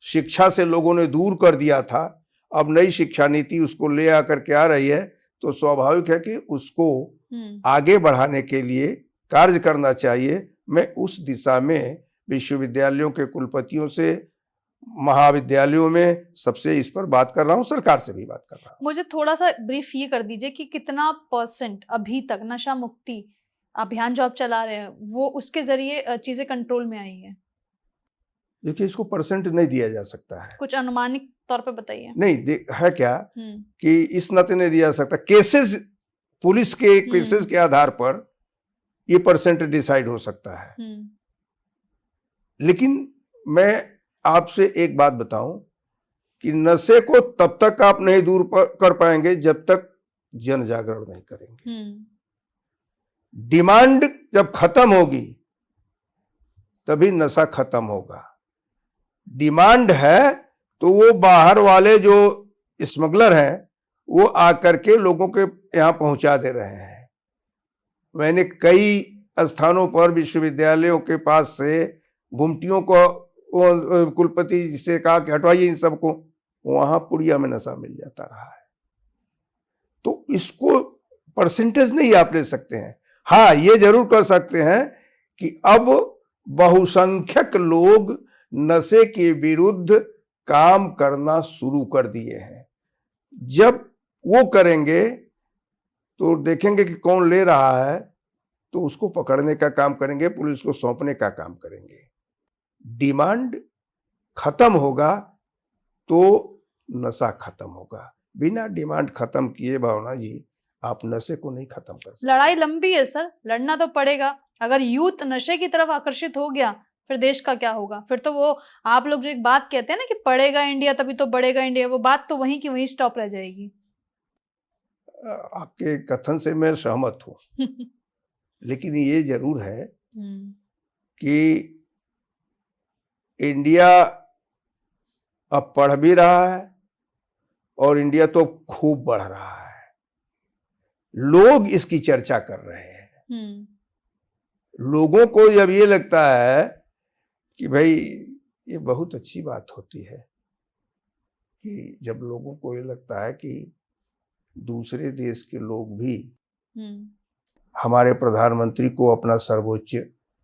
शिक्षा से लोगों ने दूर कर दिया था, अब नई शिक्षा नीति उसको ले आकर के आ रही है, तो स्वाभाविक है कि उसको आगे बढ़ाने के लिए कार्य करना चाहिए। मैं उस दिशा में विश्वविद्यालयों के कुलपतियों से, महाविद्यालयों में सबसे इस पर बात कर रहा हूँ, सरकार से भी बात कर रहा हूँ। मुझे थोड़ा सा ब्रीफ ये कर दीजिए कि कितना % अभी तक नशा मुक्ति अभियान जो आप चला रहे हैं वो उसके जरिए चीजें कंट्रोल में आई है? देखिए, इसको परसेंट नहीं दिया जा सकता है, कुछ अनुमानिक तौर पे बताइए। नहीं है क्या कि इस नाते नहीं दिया जा सकता। केसेस, पुलिस के केसेस के आधार पर ये परसेंट डिसाइड हो सकता है। लेकिन मैं आपसे एक बात बताऊं कि नशे को तब तक आप नहीं दूर कर पाएंगे जब तक जन जागरण नहीं करेंगे। डिमांड जब खत्म होगी तभी नशा खत्म होगा। डिमांड है तो वो बाहर वाले जो स्मगलर हैं वो आकर के लोगों के यहाँ पहुंचा दे रहे हैं। मैंने कई स्थानों पर विश्वविद्यालयों के पास से गुमटियों को कुलपति से कहा कि हटवाइए इन सबको, वहां पुड़िया में नशा मिल जाता रहा है। तो इसको परसेंटेज नहीं आप ले सकते हैं। हाँ, ये जरूर कर सकते हैं कि अब बहुसंख्यक लोग नशे के विरुद्ध काम करना शुरू कर दिए हैं। जब वो करेंगे तो देखेंगे कि कौन ले रहा है, तो उसको पकड़ने का काम करेंगे, पुलिस को सौंपने का काम करेंगे। डिमांड खत्म होगा तो नशा खत्म होगा। बिना डिमांड खत्म किए भावना जी आप नशे को नहीं खत्म कर सकते। लड़ाई लंबी है सर, लड़ना तो पड़ेगा। अगर यूथ नशे की तरफ आकर्षित हो गया फिर देश का क्या होगा? फिर तो वो आप लोग जो एक बात कहते हैं ना कि पढ़ेगा इंडिया तभी तो बढ़ेगा इंडिया, वो बात तो वहीं की वहीं स्टॉप रह जाएगी। आपके कथन से मैं सहमत हूं लेकिन ये जरूर है कि इंडिया अब पढ़ भी रहा है और इंडिया तो खूब बढ़ रहा है। लोग इसकी चर्चा कर रहे हैं। लोगों को जब ये लगता है कि भाई ये बहुत अच्छी बात होती है कि जब लोगों को ये लगता है कि दूसरे देश के लोग भी हमारे प्रधानमंत्री को अपना सर्वोच्च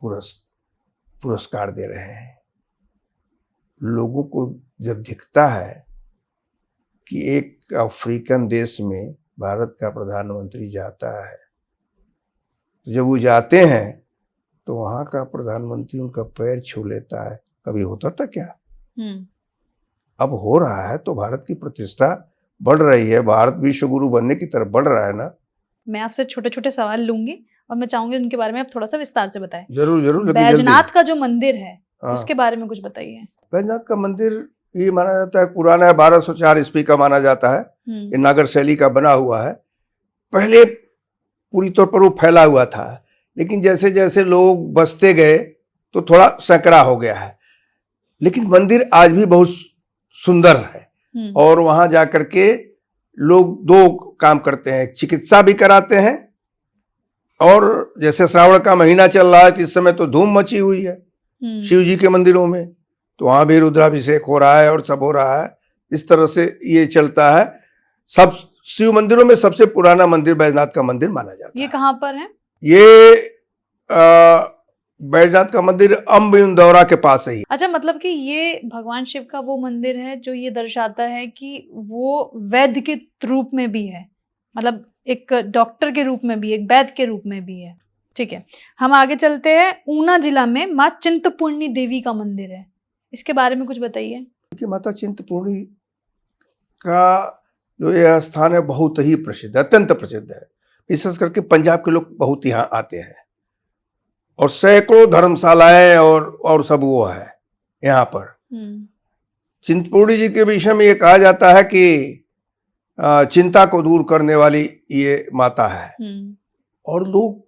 पुरस्कार दे रहे हैं। लोगों को जब दिखता है कि एक अफ्रीकन देश में भारत का प्रधानमंत्री जाता है, तो जब वो जाते हैं तो वहां का प्रधानमंत्री उनका पैर छू लेता है। कभी होता था क्या? अब हो रहा है तो भारत की प्रतिष्ठा बढ़ रही है, भारत विश्व गुरु बनने की तरफ बढ़ रहा है ना। मैं आपसे छोटे छोटे सवाल लूंगी और मैं चाहूंगी उनके बारे में आप थोड़ा सा विस्तार से बताएं। जरूर जरूर। बैजनाथ का जो मंदिर है उसके बारे में कुछ बताइए। बैजनाथ का मंदिर ये माना जाता है पुराना है, 1204 ईस्वी का माना जाता है। ये नागर शैली का बना हुआ है। पहले पूरी तौर पर वो फैला हुआ था, लेकिन जैसे जैसे लोग बसते गए तो थोड़ा संकरा हो गया है। लेकिन मंदिर आज भी बहुत सुंदर है और वहां जाकर के लोग दो काम करते हैं, चिकित्सा भी कराते हैं और जैसे श्रावण का महीना चल रहा है तो इस समय तो धूम मची हुई है शिव जी के मंदिरों में, तो वहां भी रुद्राभिषेक हो रहा है और सब हो रहा है। इस तरह से ये चलता है। सब शिव मंदिरों में सबसे पुराना मंदिर बैजनाथ का मंदिर माना जाता है। ये कहाँ पर है? ये बैजनाथ का मंदिर अम्ब इंदौरा के पास है। अच्छा, मतलब कि ये भगवान शिव का वो मंदिर है जो ये दर्शाता है कि वो वैद्य के रूप में भी है, मतलब एक डॉक्टर के रूप में भी, एक वैद्य के रूप में भी है। ठीक है, हम आगे चलते हैं। ऊना जिला में माँ चिंतपूर्णी देवी का मंदिर है, इसके बारे में कुछ बताइए। माता चिंतपूर्णी का जो यह स्थान है बहुत ही प्रसिद्ध है, अत्यंत प्रसिद्ध है। विशेष करके पंजाब के लोग बहुत यहाँ आते हैं और सैकड़ों धर्मशालाएं और सब वो है यहाँ पर। चिंतपूर्णी जी के विषय में ये कहा जाता है कि चिंता को दूर करने वाली ये माता है। और लोग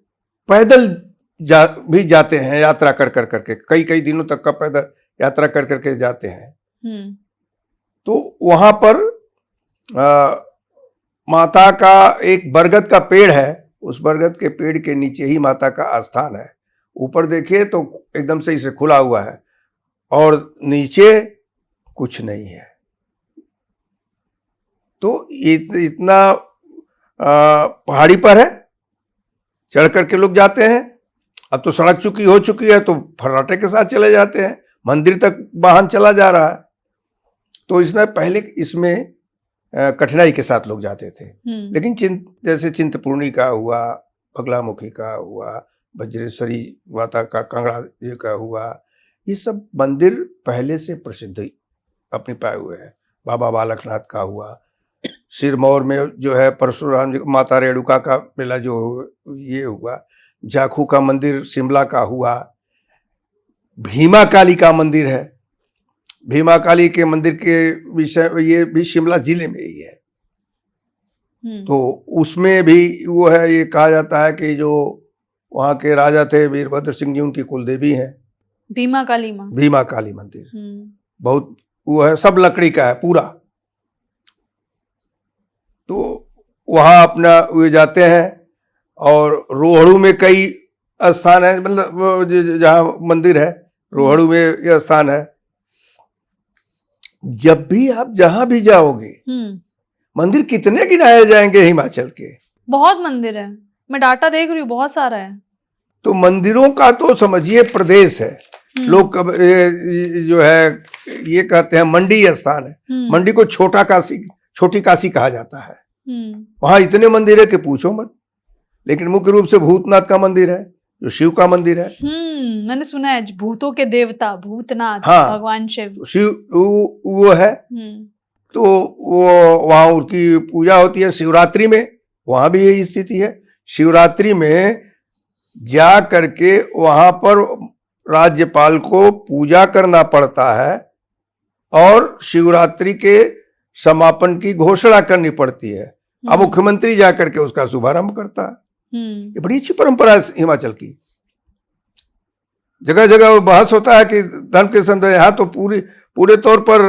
पैदल भी जाते हैं, यात्रा कर करके कई कई दिनों तक का पैदल यात्रा कर करके जाते हैं। तो वहां पर माता का एक बरगद का पेड़ है, उस बरगद के पेड़ के नीचे ही माता का आस्थान है। ऊपर देखिए तो एकदम से इसे खुला हुआ है और नीचे कुछ नहीं है। तो इतना पहाड़ी पर है, चढ़ करके लोग जाते हैं। अब तो सड़क हो चुकी है तो फर्राटे के साथ चले जाते हैं, मंदिर तक वाहन चला जा रहा है। तो इसने पहले इसमें कठिनाई के साथ लोग जाते थे। लेकिन जैसे चिंतपूर्णी का हुआ, बगलामुखी का हुआ, वज्रेश्वरी माता का, कांगड़ा जी का हुआ, ये सब मंदिर पहले से प्रसिद्ध अपने पाए हुए हैं। बाबा बालकनाथ का हुआ, सिरमौर में जो है परशुराम जी माता रेणुका का मेला जो ये हुआ, जाखू का मंदिर शिमला का हुआ, भीमा काली का मंदिर है, भीमा काली के मंदिर के विषय ये भी शिमला जिले में ही है। तो उसमें भी वो है, ये कहा जाता है कि जो वहाँ के राजा थे वीरभद्र सिंह जी, उनकी कुलदेवी हैं भीमा काली मंदिर। बहुत वो है, सब लकड़ी का है पूरा। तो वहाँ अपना वे जाते हैं। और रोहड़ू में कई स्थान है, मतलब जहाँ मंदिर है रोहड़ू में यह स्थान है। जब भी आप जहां भी जाओगे, मंदिर कितने गिनाए जाएंगे हिमाचल के, बहुत मंदिर है, मैं डाटा देख रही हूँ, बहुत सारा है। तो मंदिरों का तो समझिए प्रदेश है। लोग जो है ये कहते हैं मंडी स्थान है। मंडी को छोटी काशी कहा जाता है। वहां इतने मंदिर है कि पूछो मत। लेकिन मुख्य रूप से भूतनाथ का मंदिर है, जो शिव का मंदिर है। मैंने सुना है भूतों के देवता भूतनाथ, हाँ, भगवान शिव वो है। तो वो वहां उनकी पूजा होती है शिवरात्रि में। वहां भी यही स्थिति है। शिवरात्रि में जा करके वहां पर राज्यपाल को पूजा करना पड़ता है और शिवरात्रि के समापन की घोषणा करनी पड़ती है। अब मुख्यमंत्री जा करके उसका शुभारंभ करता है। ये बड़ी अच्छी परंपरा है हिमाचल की। जगह जगह बहस होता है कि धर्म के संदर्भ, यहाँ तो पूरे तौर पर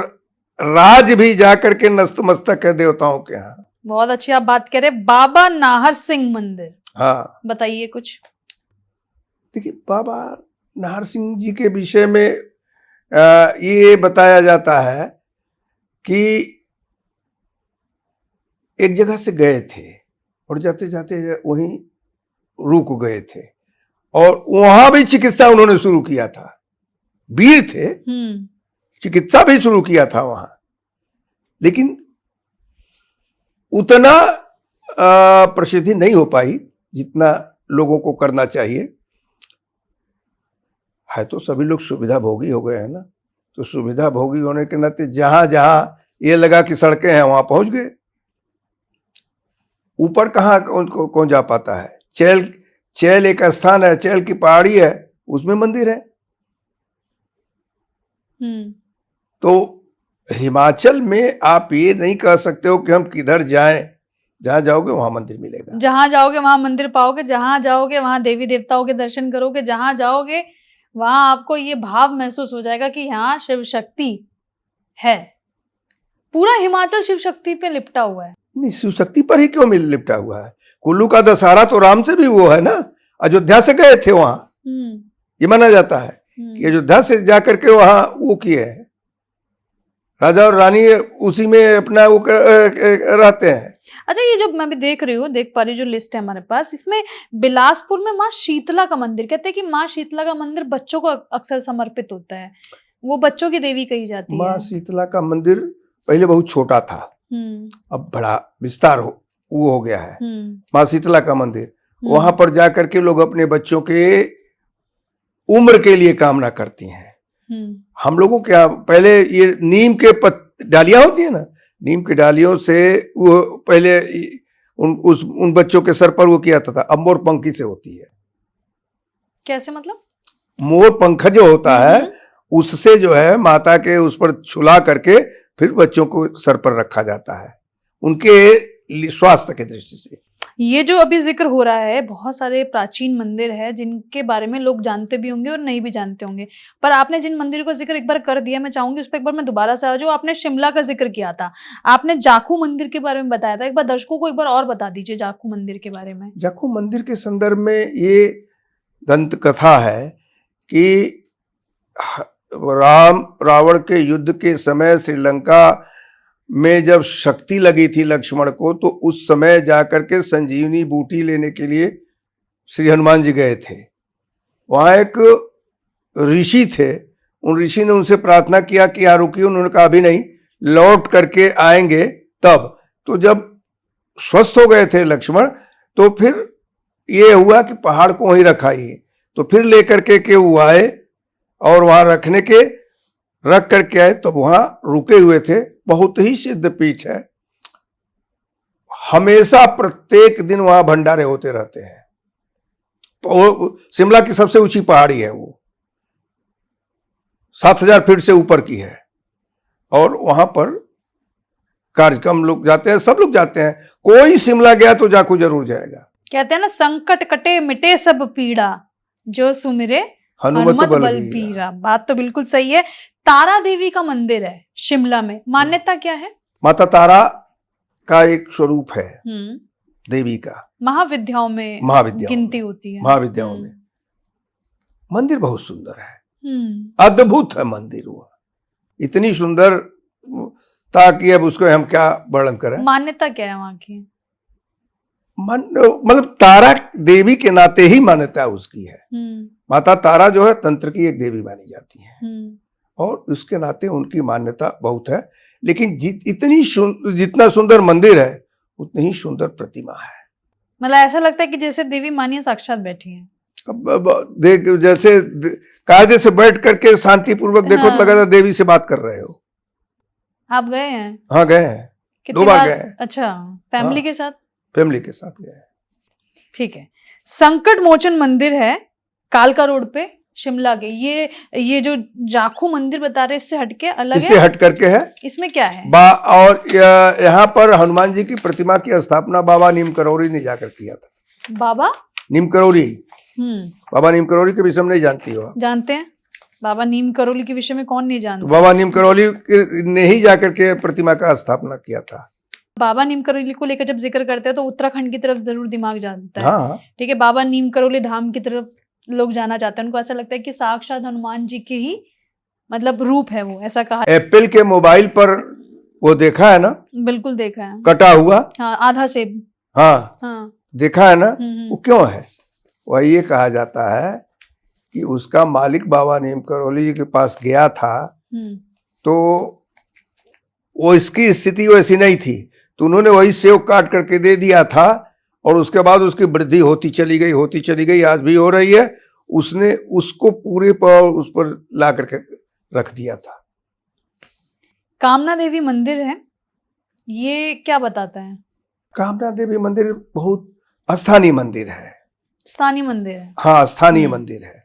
राज भी जाकर के नतमस्तक है देवताओं के यहाँ। बहुत अच्छी आप बात कह रहे। बाबा नाहर सिंह मंदिर, हाँ बताइए कुछ। देखिए, बाबा नाहर सिंह जी के विषय में ये बताया जाता है कि एक जगह से गए थे और जाते जाते वहीं रुक गए थे और वहां भी चिकित्सा उन्होंने शुरू किया था। वीर थे, चिकित्सा भी शुरू किया था वहां। लेकिन उतना प्रसिद्धि नहीं हो पाई जितना लोगों को करना चाहिए है। तो सभी लोग सुविधा भोगी हो गए हैं ना। तो सुविधा भोगी होने के नाते जहां जहां ये लगा कि सड़कें हैं वहां पहुंच गए। ऊपर कहाँ कौन जा पाता है। चैल एक स्थान है, चैल की पहाड़ी है, उसमें मंदिर है। तो हिमाचल में आप ये नहीं कह सकते हो कि हम किधर जाएं। जहां जाओगे वहां मंदिर मिलेगा, जहां जाओगे वहां मंदिर पाओगे, जहां जाओगे वहां देवी देवताओं के दर्शन करोगे, जहां जाओगे वहां आपको ये भाव महसूस हो जाएगा कि यहाँ शिव शक्ति है। पूरा हिमाचल शिव शक्ति पे लिपटा हुआ है। नहीं, शिव शक्ति पर ही क्यों लिपटा हुआ है। कुल्लू का दशहरा तो राम से भी वो है ना, अयोध्या से गए थे वहां। ये माना जाता है कि अयोध्या से जाकर के वहां वो किए हैं। राजा और रानी उसी में अपना वो रहते हैं। अच्छा, ये जो मैं भी देख पा रही हूँ जो लिस्ट है हमारे पास, इसमें बिलासपुर में माँ शीतला का मंदिर, कहते हैं कि माँ शीतला का मंदिर बच्चों को अक्सर समर्पित होता है, वो बच्चों की देवी कही जाती है। माँ शीतला का मंदिर पहले बहुत छोटा था, अब बड़ा विस्तार वो हो गया है। माँ शीतला का मंदिर, वहां पर जाकर के लोग अपने बच्चों के उम्र के लिए कामना करती हैं। हम लोगों के यहाँ पहले ये नीम के डालियां होती है ना, नीम की डालियों से वो पहले उन बच्चों के सर पर वो किया था। अब मोर पंखी से होती है। कैसे मतलब? मोर पंख जो होता है उससे जो है माता के उस पर छुला करके फिर बच्चों को सर पर रखा जाता है उनके स्वास्थ्य की दृष्टि से। ये जो अभी जिक्र हो रहा है, बहुत सारे प्राचीन मंदिर है जिनके बारे में लोग जानते भी होंगे और नहीं भी जानते होंगे, पर आपने जिन मंदिरों का जिक्र एक बार कर दिया, मैं चाहूंगी उस पर एक बार मैं दोबारा से आ जाऊं। आपने शिमला का जिक्र किया था, आपने जाखू मंदिर के बारे में बताया था, एक बार दर्शकों को एक बार और बता दीजिए जाखू मंदिर के बारे में। जाखू मंदिर के संदर्भ में ये दंत कथा है कि राम रावण के युद्ध के समय श्रीलंका में जब शक्ति लगी थी लक्ष्मण को, तो उस समय जाकर के संजीवनी बूटी लेने के लिए श्री हनुमान जी गए थे। वहाँ एक ऋषि थे, उन ऋषि ने उनसे प्रार्थना किया कि यहाँ रुकिए, उन्होंने कहा अभी नहीं, लौट करके आएंगे तब। तो जब स्वस्थ हो गए थे लक्ष्मण, तो फिर ये हुआ कि पहाड़ को वहीं रखाइए, तो फिर लेकर के वो आए और वहाँ रख करके आए, तब वहाँ रुके हुए थे। बहुत ही सिद्ध पीठ है, हमेशा प्रत्येक दिन वहां भंडारे होते रहते हैं। तो शिमला की सबसे ऊंची पहाड़ी है, वो 7000 फीट से ऊपर की है, और वहां पर कार्यक्रम लोग जाते हैं, सब लोग जाते हैं। कोई शिमला गया तो जाखू जरूर जाएगा। कहते हैं ना, संकट कटे मिटे सब पीड़ा, जो सुमिरे हनुमत बलबीरा। बात तो बिल्कुल सही है। तारा देवी का मंदिर है शिमला में, मान्यता क्या है? माता तारा का एक स्वरूप है देवी का, महाविद्याओं में गिनती होती है। महाविद्याओं में मंदिर बहुत सुंदर है, अद्भुत है मंदिर। वो इतनी सुंदर ताकि अब उसको हम क्या वर्णन करें। मान्यता क्या है वहां की? मतलब तारा देवी के नाते ही मान्यता उसकी है। माता तारा जो है तंत्र की एक देवी मानी जाती है, और उसके नाते उनकी मान्यता बहुत है। लेकिन जितना सुंदर मंदिर है उतनी ही सुंदर प्रतिमा है। मतलब ऐसा लगता है कि जैसे देवी मानिया साक्षात बैठी है। देख, जैसे कायदे से बैठ करके शांतिपूर्वक देखो, तो लगा था देवी से बात कर रहे हो। आप गए हैं? हाँ, गए हैं, 2 बार गए हैं। अच्छा, फैमिली के साथ? फैमिली के साथ गए। ठीक है। संकट मोचन मंदिर है कालका रोड पे शिमला के। ये जो जाखू मंदिर बता रहे, इससे हटके अलग है? इससे हट करके है। इसमें क्या है? और यहाँ पर हनुमान जी की प्रतिमा की स्थापना बाबा नीम करौरी ने जाकर किया था। बाबा नीम करौरी। बाबा नीम करौरी के विषय में नहीं जानती हो? जानते हैं। बाबा नीम करौली के विषय में कौन नहीं जानता? बाबा नीम करौली ने ही जाकर के प्रतिमा का स्थापना किया था। बाबा नीम करौली को लेकर जब जिक्र करते हैं तो उत्तराखंड की तरफ जरूर दिमाग जाता है। हाँ। ठीक है, बाबा नीम करौली धाम की तरफ लोग जाना चाहते हैं। उनको ऐसा लगता है कि साक्षात हनुमान जी के ही मतलब रूप है वो, ऐसा कहा। एप्पल के मोबाइल पर वो देखा है ना? बिल्कुल देखा है। कटा हुआ, हाँ, आधा सेब। हाँ, देखा है ना? वो क्यों है? वह ये कहा जाता है कि उसका मालिक बाबा नीम करौली जी के पास गया था, तो वो इसकी स्थिति वैसी नहीं थी, तो उन्होंने वही सेव काट करके दे दिया था, और उसके बाद उसकी वृद्धि होती चली गई, आज भी हो रही है। उसने उसको पूरे पर उस पर ला करके रख दिया था। कामना देवी मंदिर है, ये क्या बताता है? कामना देवी मंदिर बहुत स्थानीय मंदिर है। स्थानीय मंदिर है? हाँ, स्थानीय मंदिर है।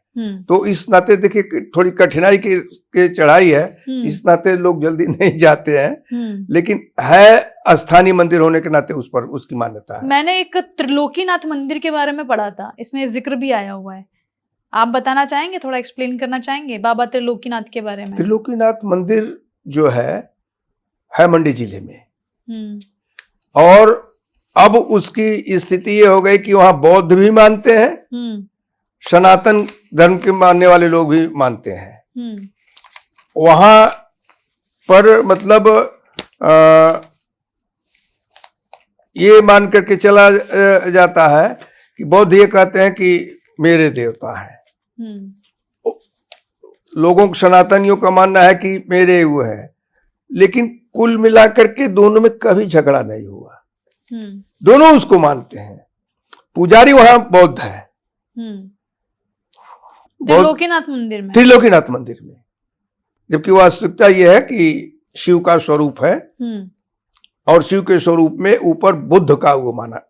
तो इस नाते देखिए थोड़ी कठिनाई के चढ़ाई है, इस नाते लोग जल्दी नहीं जाते हैं, लेकिन है स्थानीय मंदिर होने के नाते उस पर उसकी मान्यता है। मैंने एक त्रिलोकीनाथ मंदिर के बारे में पढ़ा था, इसमें जिक्र भी आया हुआ है। आप बताना चाहेंगे, थोड़ा एक्सप्लेन करना चाहेंगे बाबा त्रिलोकीनाथ के बारे में? त्रिलोकीनाथ मंदिर जो है मंडी जिले में, और अब उसकी स्थिति ये हो गई कि वहां बौद्ध भी मानते हैं, सनातन धर्म के मानने वाले लोग भी मानते हैं। वहां पर मतलब ये मान करके चला जाता है कि बौद्ध ये कहते हैं कि मेरे देवता हैं, लोगों को सनातनियों का मानना है कि मेरे वो है, लेकिन कुल मिलाकर के दोनों में कभी झगड़ा नहीं हुआ। दोनों उसको मानते हैं। पुजारी वहां बौद्ध है, त्रिलोकीनाथ मंदिर में। त्रिलोकीनाथ मंदिर में, जबकि वास्तविकता यह है कि शिव का स्वरूप है, और शिव के स्वरूप में ऊपर बुद्ध का वो माना।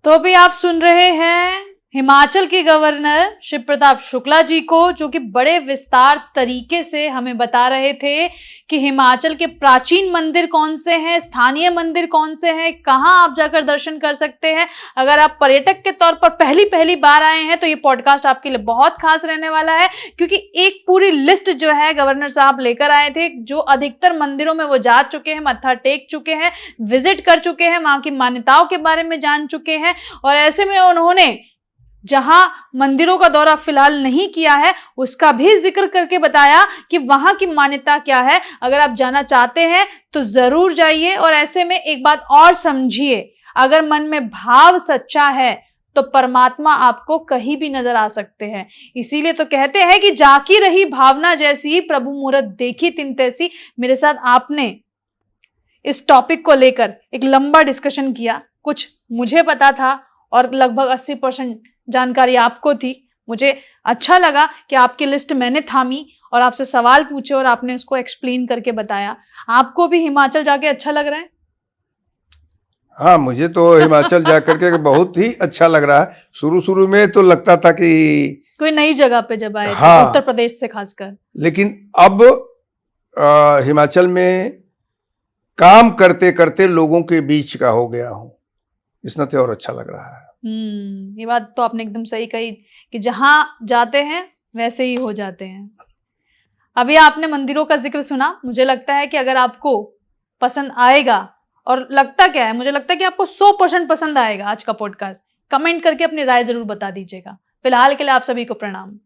तो अभी आप सुन रहे हैं हिमाचल के गवर्नर शिव प्रताप शुक्ला जी को, जो कि बड़े विस्तार तरीके से हमें बता रहे थे कि हिमाचल के प्राचीन मंदिर कौन से हैं, स्थानीय मंदिर कौन से हैं, कहां आप जाकर दर्शन कर सकते हैं। अगर आप पर्यटक के तौर पर पहली बार आए हैं तो ये पॉडकास्ट आपके लिए बहुत खास रहने वाला है, क्योंकि एक पूरी लिस्ट जो है गवर्नर साहब लेकर आए थे, जो अधिकतर मंदिरों में वो जा चुके हैं, मत्था टेक चुके हैं, विजिट कर चुके हैं, वहां की मान्यताओं के बारे में जान चुके हैं। और ऐसे में उन्होंने जहां मंदिरों का दौरा फिलहाल नहीं किया है उसका भी जिक्र करके बताया कि वहां की मान्यता क्या है। अगर आप जाना चाहते हैं तो जरूर जाइए। और ऐसे में एक बात और समझिए, अगर मन में भाव सच्चा है तो परमात्मा आपको कहीं भी नजर आ सकते हैं। इसीलिए तो कहते हैं कि जाकी रही भावना जैसी, प्रभु मूरत देखी तिन तैसी। मेरे साथ आपने इस टॉपिक को लेकर एक लंबा डिस्कशन किया। कुछ मुझे पता था और लगभग 80% जानकारी आपको थी। मुझे अच्छा लगा कि आपकी लिस्ट मैंने थामी और आपसे सवाल पूछे और आपने उसको एक्सप्लेन करके बताया। आपको भी हिमाचल जाके अच्छा लग रहा है? हाँ, मुझे तो हिमाचल जाकर के बहुत ही अच्छा लग रहा है। शुरू में तो लगता था कि कोई नई जगह पे जब आए थे, हाँ, उत्तर प्रदेश से खासकर, लेकिन अब हिमाचल में काम करते करते लोगों के बीच का हो गया हूँ, इस नाते और अच्छा लग रहा है। ये बात तो आपने एकदम सही कही कि जहां जाते हैं वैसे ही हो जाते हैं। अभी आपने मंदिरों का जिक्र सुना, मुझे लगता है कि अगर आपको पसंद आएगा, और लगता क्या है, मुझे लगता है कि आपको 100% पसंद आएगा आज का पॉडकास्ट। कमेंट करके अपनी राय जरूर बता दीजिएगा। फिलहाल के लिए आप सभी को प्रणाम।